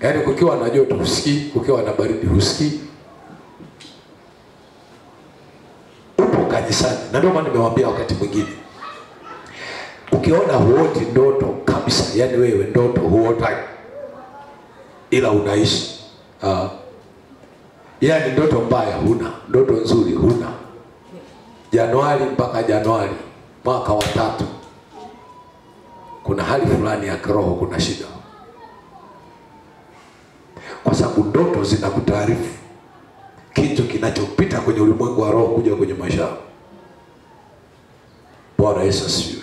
Yaani kukiwa na joto husikii, kukiwa na baridi husikii. Upo kanisani. Na ndio maana nimewaambia wakati mwingine, ukiona huoti ndoto kabisa, yani wewe ndoto huota ila unaishi. Yani ndoto mbaya huna, ndoto nzuri huna. Januari mpaka Januari mwaka wa 3 kuna hali fulani ya kiroho, kuna shida. Kwa sababu ndoto zinakutaarifu kitu kinachopita kwenye ulimwengu wa roho kuja kwenye maisha. Bwana Yesu asifiwe.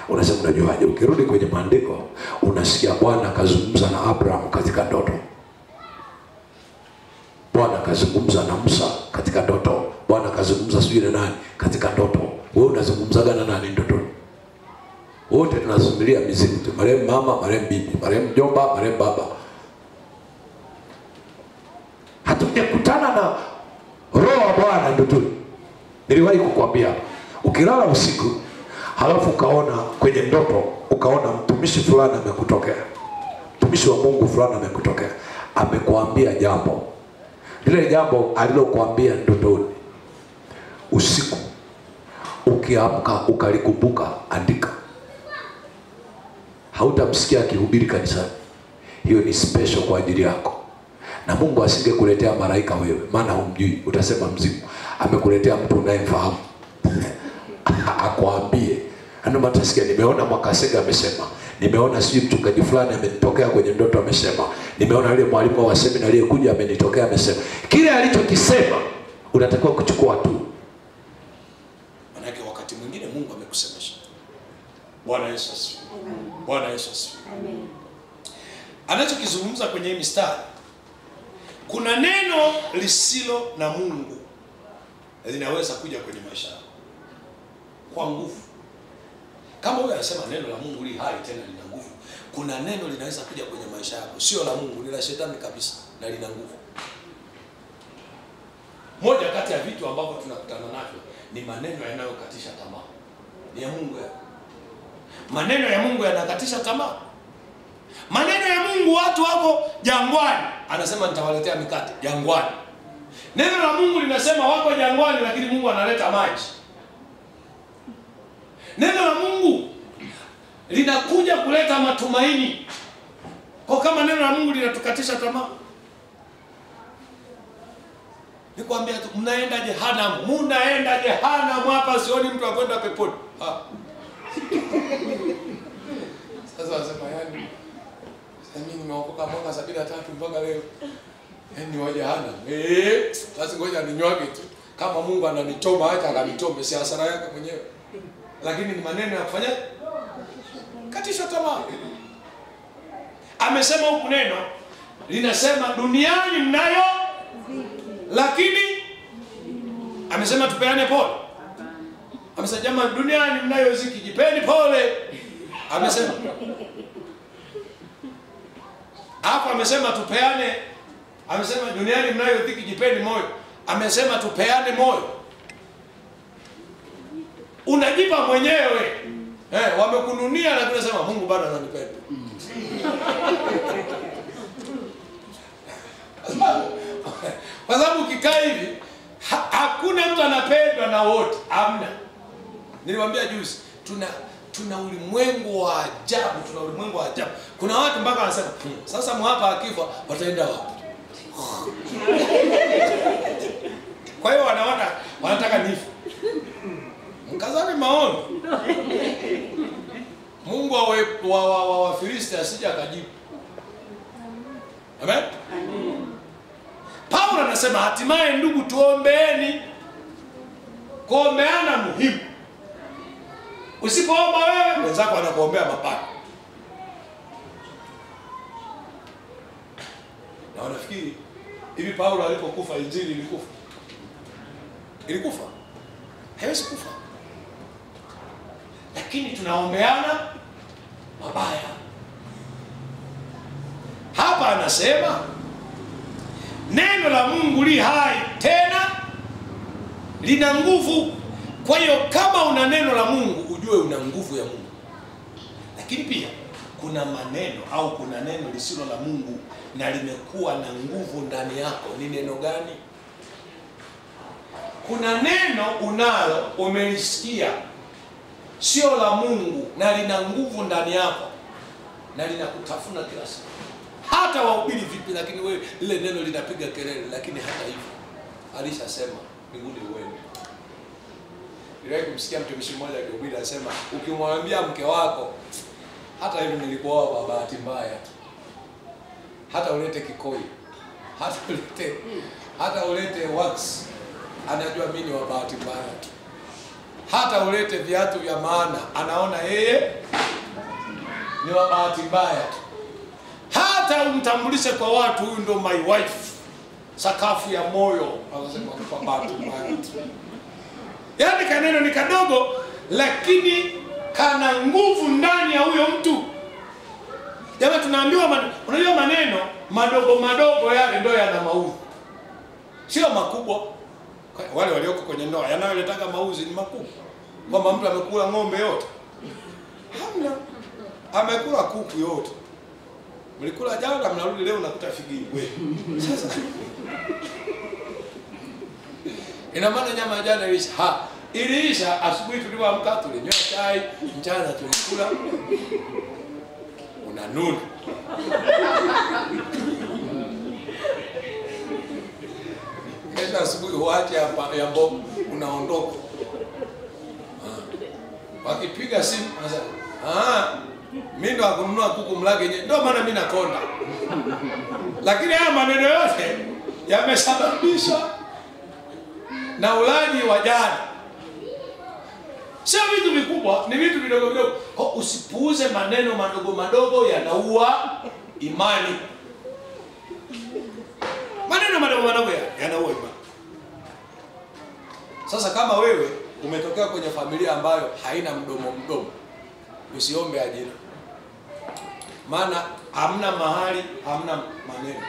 Unasema unajuaje? Ukirudi kwenye maandiko unasikia Bwana akazungumza na Abraham katika ndoto. Bwana akazungumza na Musa katika ndoto. Bwana akazungumza sijui na nani katika ndoto. Wewe unazungumzaga na nani ndoto? Wote tunazungumzia mizimu tu. Marehemu mama, marehemu bibi, marehemu mjomba, marehemu baba. Hatujakutana na roho wa Bwana ndotoni. Niliwahi kukuambia, ukilala usiku halafu ukaona kwenye ndoto, ukaona mtumishi fulani amekutokea, mtumishi wa Mungu fulani amekutokea, amekuambia jambo. Lile jambo alilokuambia ndotoni usiku, ukiamka ukalikumbuka, andika. Hautamsikia akihubiri kanisani. Hiyo ni special kwa ajili yako. Na Mungu asingekuletea malaika wewe, maana humjui, utasema mzimu. Amekuletea mtu unayemfahamu. Akwambie. Ndio matasikia nimeona Mwakasega amesema. Nimeona sijui mchungaji fulani amenitokea kwenye ndoto amesema. Nimeona yule mwalimu wa semina aliyekuja amenitokea amesema. Kile alichokisema unatakiwa kuchukua tu. Maana wakati mwingine Mungu amekusemesha. Bwana Yesu asifiwe. Bwana Yesu asifiwe. Amen. Anachokizungumza kwenye mistari, kuna neno lisilo na Mungu linaweza kuja kwenye maisha yako kwa nguvu. Kama wewe unasema neno la Mungu li hai tena lina nguvu, kuna neno linaweza kuja kwenye maisha yako, sio la Mungu, ni la shetani kabisa na lina nguvu. Moja kati ya vitu ambavyo tunakutana navyo ni maneno yanayokatisha tamaa. Ni ya Mungu ya. Maneno ya Mungu yanakatisha tamaa. Maneno ya Mungu, watu wako jangwani, anasema nitawaletea mikate jangwani. Neno la Mungu linasema wako jangwani, lakini Mungu analeta maji. Neno la Mungu linakuja kuleta matumaini. Kwa kama neno la Mungu linatukatisha tamaa, nikwambia tu, mnaenda jehanamu. Mnaenda jehanamu hapa, sioni mtu akwenda peponi. Sasa wasema yani, mimi nimeokoka mwaka 73 mpaka leo. Yaani wa jehanamu. Basi ngoja ninywage tu. Kama Mungu ananichoma hata akanichome, si hasara yake mwenyewe. Lakini ni maneno ya kufanya katisha tamaa. Amesema huku neno linasema duniani mnayo lakini amesema tupeane pole. Amesema jamaa, duniani mnayo ziki, jipeni pole. Amesema hapo, amesema tupeane. Amesema duniani mnayo dhiki, jipeni moyo. Amesema tupeane moyo. Unajipa mwenyewe. Wamekununia na tunasema Mungu bado ananipenda. Kwa sababu ukikaa hivi, hakuna mtu anapendwa na wote. Hamna. Niliwaambia juzi, tuna ulimwengu wa ajabu, tuna ulimwengu wa ajabu. Kuna watu mpaka wanasema, sasa mwapa akifa wataenda wapi? Kwa hiyo wanataka nifu. Mkazani maoni. Mungu wa Filisti asije akajibu. Amen? Paulo anasema hatimaye ndugu tuombeeni. Kuombeana muhimu. Usipoomba wewe, wenzako anakuombea mabaya. Na wanafikiri hivi Paulo alipokufa injili ilikufa. Ilikufa? Haiwezi kufa. Lakini tunaombeana mabaya. Hapa anasema neno la Mungu li hai tena lina nguvu. Kwa hiyo kama una neno la Mungu, ujue una nguvu ya Mungu. Lakini pia kuna maneno au kuna neno lisilo la Mungu na limekuwa na nguvu ndani yako. Ni neno gani? Kuna neno unalo, umelisikia, sio la Mungu na lina nguvu ndani yako na linakutafuna kila siku. Hata wahubiri vipi, lakini wewe lile neno linapiga kelele, lakini hata hivyo alishasema mbinguni uende. Niliwahi kumsikia mtumishi mmoja akihubiri anasema, ukimwambia mke wako hata hivi nilikuoa kwa bahati mbaya, hata ulete kikoi, hata ulete wax, anajua mimi ni wa bahati mbaya. Hata ulete viatu vya maana, anaona yeye ni wa bahati mbaya. Hata umtambulishe kwa watu, huyu ndo my wife, sakafu ya moyo, anasema kwa bahati mbaya. Yaani kaneno ni kadogo, lakini kana nguvu ndani ya huyo mtu. Jamaa tunaambiwa unajua maneno madogo madogo yale ndio yana mauzi. Sio makubwa. Wale walioko kwenye ndoa yanayoleta mauzi ni makubwa. Kwamba mtu amekula ng'ombe yote. Hamna. Amekula kuku yote. Mlikula jana mnarudi leo nakuta figiri wewe. Sasa ina maana nyama ya jana ilisha. Iliisha. Asubuhi tulipoamka tulinywa chai, mchana tulikula. Unanuna. Kesho asubuhi uache hapa ya mboga unaondoka. Wakipiga simu anasema, mimi ndo akununua kuku mlage yenyewe. Ndio maana mimi nakonda. Lakini haya maneno yote yamesababisha na ulaji wa jana. Sio vitu vikubwa, ni vitu vidogo vidogo. Usipuuze maneno madogo madogo, yanaua imani. Maneno madogo madogo yanaua imani. Sasa kama wewe umetokea kwenye familia ambayo haina mdomo, usiombe ajira, maana hamna mahali, hamna maneno.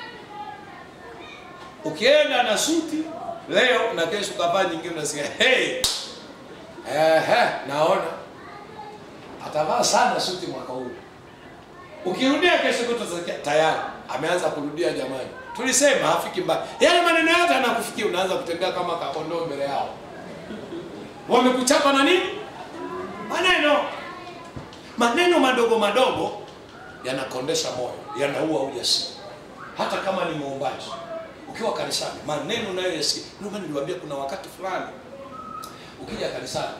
Ukienda na suti leo na kesho kavaa nyingine, unasikia hey, naona atavaa sana suti mwaka huu. Ukirudia kesho kutasikia tayari ameanza kurudia. Jamani, tulisema hafiki mbali. Yale maneno yote anakufikia, unaanza kutembea kama kakondoo mbele yao. Wamekuchapa na nini? Maneno madogo madogo yanakondesha moyo, yanaua ujasiri. Hata kama ni muombaji, ukiwa kanisani, maneno nayo yasikia. Ndio maana niliwaambia kuna wakati fulani ukija kanisani,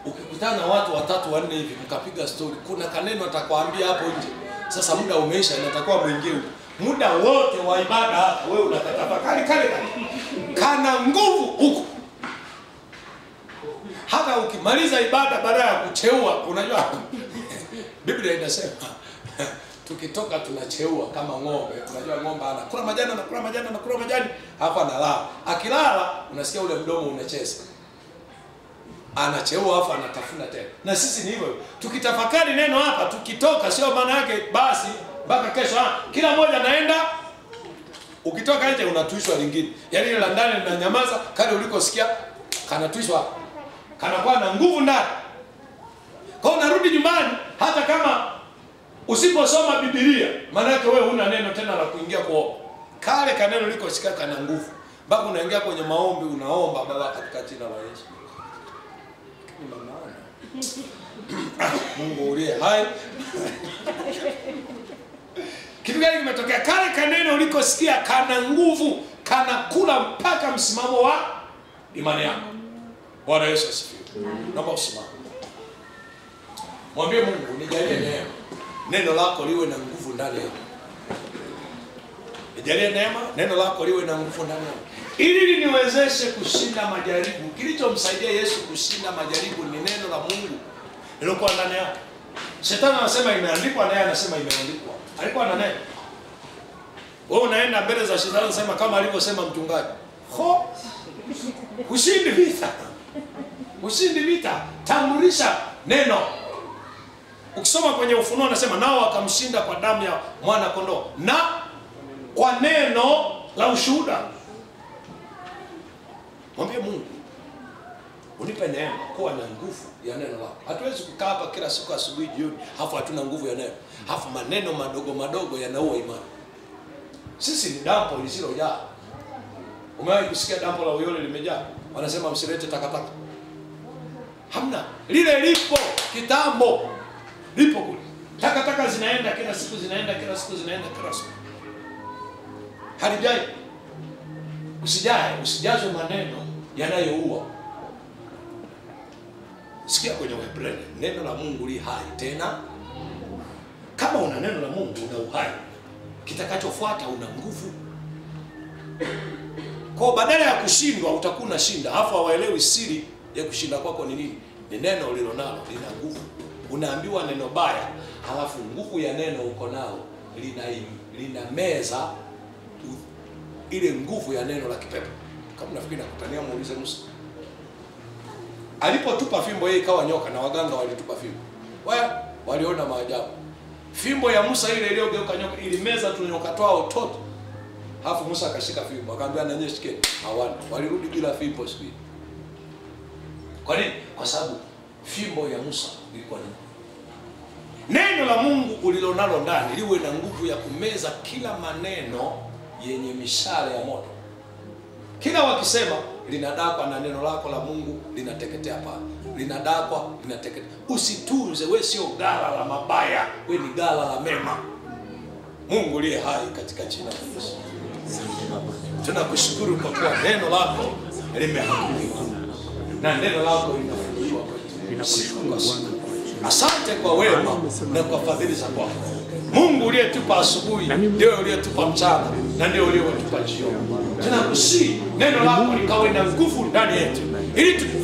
ukikutana na watu watatu wanne hivi mkapiga story, kuna kaneno atakwambia hapo nje. Sasa muda umeisha, inatakiwa mwingie. Muda wote wa ibada hapo wewe unatafakari kale kana nguvu huko. Hata ukimaliza ibada baada ya kucheua, unajua Biblia inasema tukitoka tunacheua kama ng'ombe. Unajua ng'ombe anakula majani, hapa analala. Akilala unasikia ule mdomo unacheza. Anacheua hapa anatafuna tena. Na sisi ni hivyo. Tukitafakari neno hapa, tukitoka sio maana yake basi mpaka kesho. Kila mmoja anaenda, ukitoka nje unatuishwa lingine. Yaani ile la ndani linanyamaza, kale ulikosikia kanatuishwa. Kanakuwa na nguvu ndani. Kwa hiyo unarudi nyumbani, hata kama usiposoma Biblia, maana yake wewe huna neno tena la kuingia kuomba. Kale kaneno ulikosikia kana nguvu. Mpaka unaingia kwenye maombi, unaomba Baba katika jina la Yesu. Mungu uliye hai. Kitu gani kimetokea? Kale kaneno ulikosikia kana nguvu, kana kula mpaka msimamo wa imani yako. Bwana Yesu asifiwe. Naomba usimame. Mwambie Mungu, nijalie neema. Neno lako liwe na nguvu ndani yangu. Nijalie neema, neno lako liwe na nguvu ndani yangu. Ili niwezeshe kushinda majaribu. Kilichomsaidia Yesu kushinda majaribu ni neno la Mungu lilokuwa ndani yake. Shetani anasema imeandikwa, naye anasema imeandikwa. Alikuwa na neno. Wewe unaenda mbele za shetani unasema kama alivyosema mchungaji. Ushindi vita. Ushindi vita. Tambulisha neno. Ukisoma kwenye Ufunuo anasema nao wakamshinda kwa damu ya mwana kondoo na kwa neno la ushuhuda. Mwambie Mungu, unipe neema kuwa na nguvu ya neno lako. Hatuwezi kukaa hapa kila siku asubuhi jioni hafu hatuna nguvu ya neno. Hafu maneno madogo madogo yanaua imani. Sisi ni dampo lisilojaa. Umewahi kusikia dampo la Uyole limejaa? Wanasema msilete takataka. Hamna. Lile lipo kitambo. Lipo kule. Takataka zinaenda kila siku, zinaenda kila siku. Halijai. Usijazwe maneno yanayoua. Sikia kwenye Waebrania, neno la Mungu li hai tena. Kama una neno la Mungu una uhai. Kitakachofuata una nguvu. Kwa badala ya kushindwa utakuwa unashinda. Hapo hawaelewi siri ya kushinda kwako ni nini. Ni neno ulilonalo lina nguvu. Unaambiwa neno baya, halafu nguvu ya neno uko nao lina meza ile nguvu ya neno la kipepo. Kama nafikiri nakutania, muulize Musa. Alipotupa fimbo yeye ikawa nyoka na waganga walitupa fimbo. Waliona maajabu. Fimbo ya Musa ile iliyogeuka nyoka ilimeza tu nyoka twao toto. Halafu Musa akashika fimbo, akamwambia na nyinyi shikeni. Hawana. Walirudi bila fimbo siku. Kwa nini? Kwa sababu fimbo ya Musa ilikuwa ni neno la Mungu ulilonalo ndani liwe na nguvu ya kumeza kila maneno yenye mishale ya moto. Kila wakisema linadakwa na neno lako la Mungu linateketea pale. Linadakwa, linateketea. Usitunze, wewe sio gala la mabaya, wewe ni gala la mema. Mungu liye hai katika jina la Yesu. Tunakushukuru kwa kuwa neno lako limehakikiwa. Na neno lako linafunuliwa kwetu. Asante kwa wema na kwa fadhili za kwako. Mungu uliyetupa asubuhi, ndio uliyetupa mchana, na ndio uliyetupa jioni. Tunakusihi neno lako likawe na nguvu ndani yetu,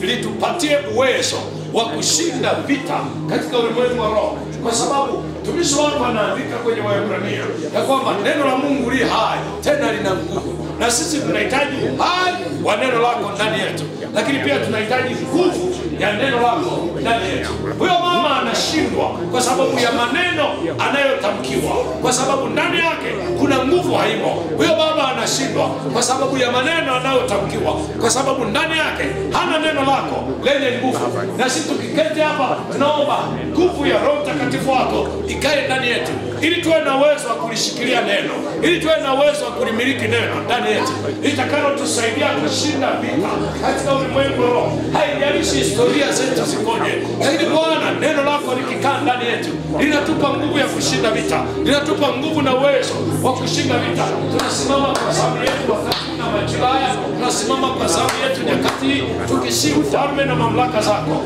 ili tupatie uwezo wa kushinda vita katika ulimwengu wa roho. Kwa sababu tumishi wako anaandika kwenye Waebrania ya kwamba neno la Mungu li hai tena lina nguvu. Na sisi tunahitaji uhai wa neno lako ndani yetu, lakini pia tunahitaji nguvu ya neno lako ndani yetu. Huyo mama anashindwa kwa sababu ya maneno anayotamkiwa, kwa sababu ndani yake kuna nguvu haimo. Huyo baba anashindwa kwa sababu ya maneno anayotamkiwa, kwa sababu ndani yake hana neno lako lenye nguvu. Na sisi tukiketi hapa tunaomba nguvu ya Roho Mtakatifu wako ikae ndani yetu, ili tuwe na uwezo wa kulishikilia neno, ili tuwe na uwezo wa kulimiliki neno ndani yetu, litakalo tusaidia kushinda vita katika ulimwengu roho. Haijalishi historia zetu zikoje, lakini Bwana neno lako likikaa ndani yetu linatupa nguvu ya kushinda vita, linatupa nguvu na uwezo wa kushinda vita. Tunasimama kwa zamu yetu wakati na majira haya, tunasimama kwa zamu yetu nyakati hii, tukisifu ufalme na mamlaka zako.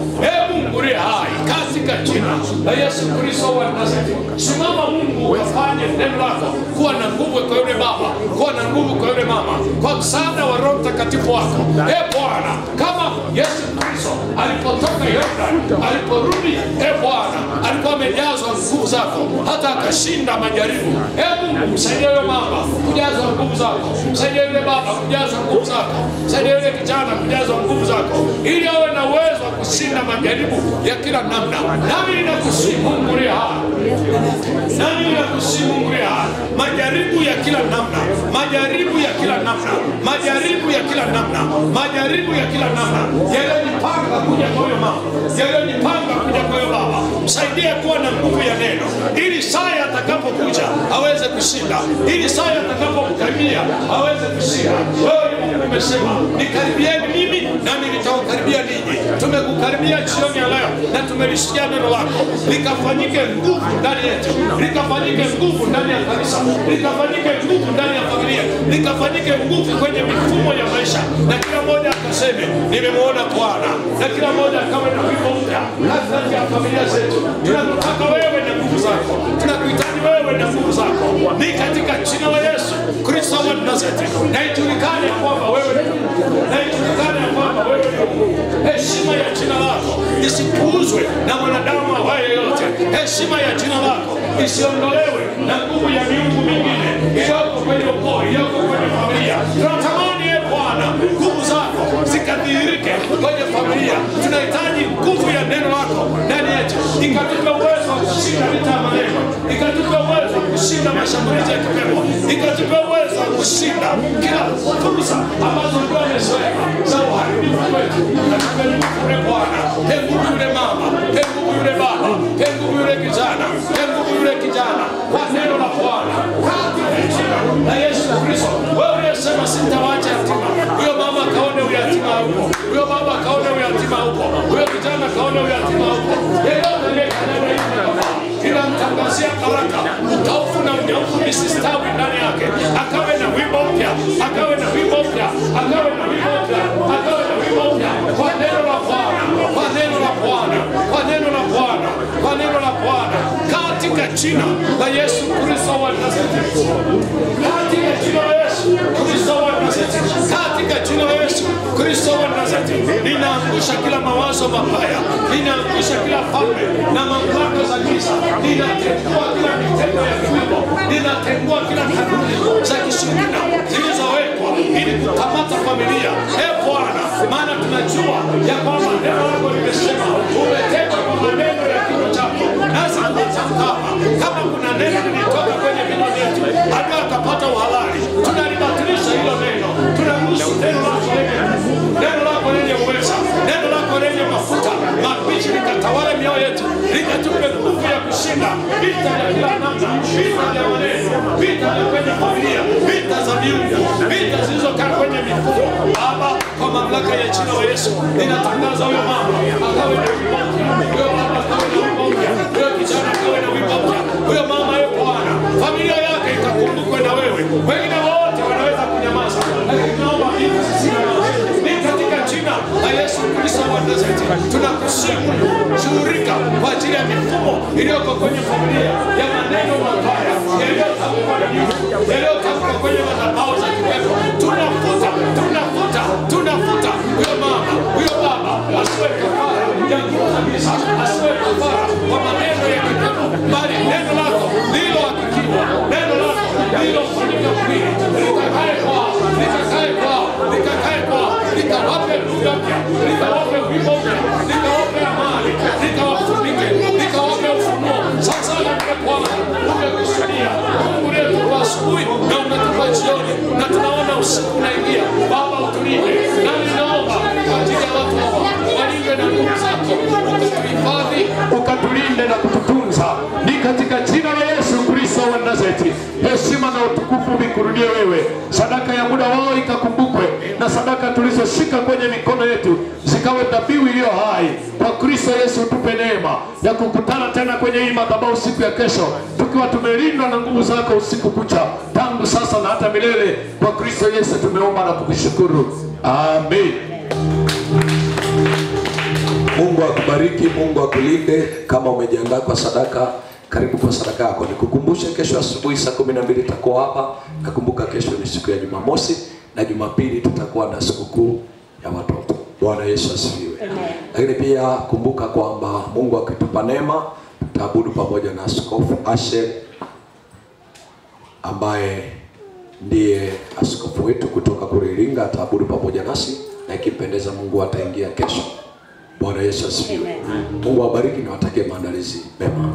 Mungu aliye hai, katika jina la Yesu Kristo wa Nazareti, simama Mungu, ukafanye neno lako kuwa na nguvu kwa yule baba, kuwa na nguvu kwa yule mama, kwa msaada wa Roho Mtakatifu wako. Bwana, kama Yesu Kristo alipotoka Yordani, aliporudi, Bwana, alikuwa amejazwa nguvu zako hata akashinda majaribu. Mungu, msaidie yule mama kujazwa nguvu zako, msaidie yule baba kujazwa nguvu zako, msaidie yule kijana kujazwa nguvu zako, ili awe na uwezo wa kushinda majaribu ya kila namna. Nami ninakusihi Mungu aliye hai, nami ninakusihi Mungu aliye hai, majaribu ya kila namna, majaribu ya kila namna, majaribu ya kila namna, majaribu ya kila namna yaliyojipanga kuja kwa huyo mama, yaliyojipanga kuja kwa huyo baba, msaidie kuwa na nguvu ya neno, ili saa atakapokuja aweze kushinda, ili saa atakapomkaribia aweze kushinda. Wewe umesema nikaribieni mimi nami nitawakaribia ninyi. Tumekukaribia jioni ya leo na tumelisikia neno lako, likafanyike nguvu ndani yetu, likafanyike nguvu ndani ya kanisa, likafanyike nguvu ndani ya familia, likafanyike nguvu kwenye mifumo ya maisha, na kila mmoja akaseme nimemuona Bwana, na kila mmoja akawe na wimbo mpya katikati ya familia zetu. Tunakutaka wewe na nguvu zako, tunakuhitaji wewe na nguvu zako, ni katika jina la Yesu Kristo wa Nazareti. Na ijulikane kwamba wewe ni Mungu, na ijulikane kwamba wewe ni Mungu. Heshima ya jina lako isipuuzwe na mwanadamu awaye yote. Heshima ya jina lako isiondolewe na nguvu ya miungu mingine iliyoko kwenye ukoo, iliyoko kwenye familia. Tunatamani Bwana nguvu zako zikadhihirike kwenye familia. Tunahitaji nguvu ya neno lako ndani yetu, ikatupe uwezo wa kushinda vita ya maneno, ikatupe uwezo wa kushinda mashambulizi ya kipepo, ikatupe uwezo wa kushinda kila fursa ambazo ndio amezoea za uharibifu wetu. Katupe nguvu Bwana, nguvu yule mama, nguvu yule baba, nguvu yule kijana, nguvu yule kijana, kwa neno la Bwana katika jina la Yesu Kristo. Wewe unasema sitawaacha yatima. Huyo mama kaone uyatima huko, huyo baba kaone uyatima huko, huyo kijana kaone uyatima huko. Yeyote aliyekanyaga hivi kila mtangazia baraka, utaufu na unyaufu visistawi ndani yake, akawe na wimbo mpya, akawe na wimbo mpya, akawe na wimbo mpya, akawe na wimbo mpya, kwa neno la Bwana, kwa neno la Bwana, kwa neno la Bwana, kwa neno la Bwana, katika jina la Yesu Kristo wa Nazareti, katika jina la Yesu Kristo wa Nazareti, katika jina la Yesu Kristo wa Nazareti. Ninaangusha kila mawazo mabaya, ninaangusha kila falme na mamlaka za giza, ninatengua kila mitego ya kiungo, ninatengua kila kanuni za kishirikina zilizowekwa ili kukamata familia. Bwana, maana tunajua ya kwamba neno lako limesema umeteka kwa maneno ya kinywa chako, nasi tunatamkama kama kuna neno lilitoka kwenye vinywa vyetu hata akapata uhalali, tunalibatilisha hilo neno, tunaruhusu neno lako lenye nguvu, neno lako lenye uweza, neno lako lenye mafuta mabichi likatawale mioyo yetu, likatupe nguvu ya kushinda vita ya kila namna, vita ya maneno, vita ya kwenye familia, vita za miungu, vita zilizokaa kwenye mifumo. Baba, kwa mamlaka ya jina la Yesu, ninatangaza huyo mama akawe na wimbo mpya, huyo baba akawe na wimbo mpya, huyo kijana akawe na wimbo mpya, huyo mama Bwana, familia yake ikakumbukwe na wewe. Wengine wote wanaweza kunyamaza, lakini naomba hivi sinyamaze. Ni katika jina la Yesu Kristo wa Nazareti tunakusifu, shughulika kwa ajili ya mifumo iliyoko kwenye familia ya maneno mabaya yaliyotamkwa na Mungu, yaliyotamkwa kwenye madhabahu za kipepo. Tunafuta, tunafuta, tunafuta huyo mama, huyo baba asiwe kafara ya kabisa, asiwe kafara kwa maneno ya kipepo, bali neno lako lililohakikiwa, neno lako lililofanyika mwili likakae kwao, likakae kwao, likakae kwao, likawape lugha mpya, likawape wimbo mpya, jioni na tunaona usiku unaingia. Baba utulinde, nami naomba kwa ajili ya watu hawa walindwe na nguvu zako, ukatuhifadhi, ukatulinde na kututunza. Ni katika jina la Yesu Kristo wa Nazareti. Heshima na utukufu vikurudie wewe. Sadaka ya muda wao ikakumbukwe, na sadaka tulizoshika kwenye mikono yetu zikawe dhabihu iliyo hai. Kwa Kristo Yesu tupe neema ya kukutana tena kwenye hii madhabahu siku ya kesho, tukiwa tumelindwa na nguvu zako usiku kucha, tangu sasa na hata milele. Kwa Kristo Yesu tumeomba na kukushukuru. Amen. Mungu akubariki, Mungu akulinde. Kama umejiandaa kwa sadaka, karibu kwa sadaka yako. Nikukumbushe kesho asubuhi saa 12 tutakuwa hapa. Nakumbuka kesho ni siku ya Jumamosi na Jumapili tutakuwa na sikukuu ya watoto. Bwana Yesu asifiwe. Lakini pia kumbuka kwamba Mungu akitupa neema tutaabudu pamoja na Askofu Asher ambaye ndiye askofu wetu kutoka kule Iringa. Ataabudu pamoja nasi na ikimpendeza Mungu ataingia kesho. Bwana Yesu asifiwe. Mungu awabariki na watakie maandalizi mema.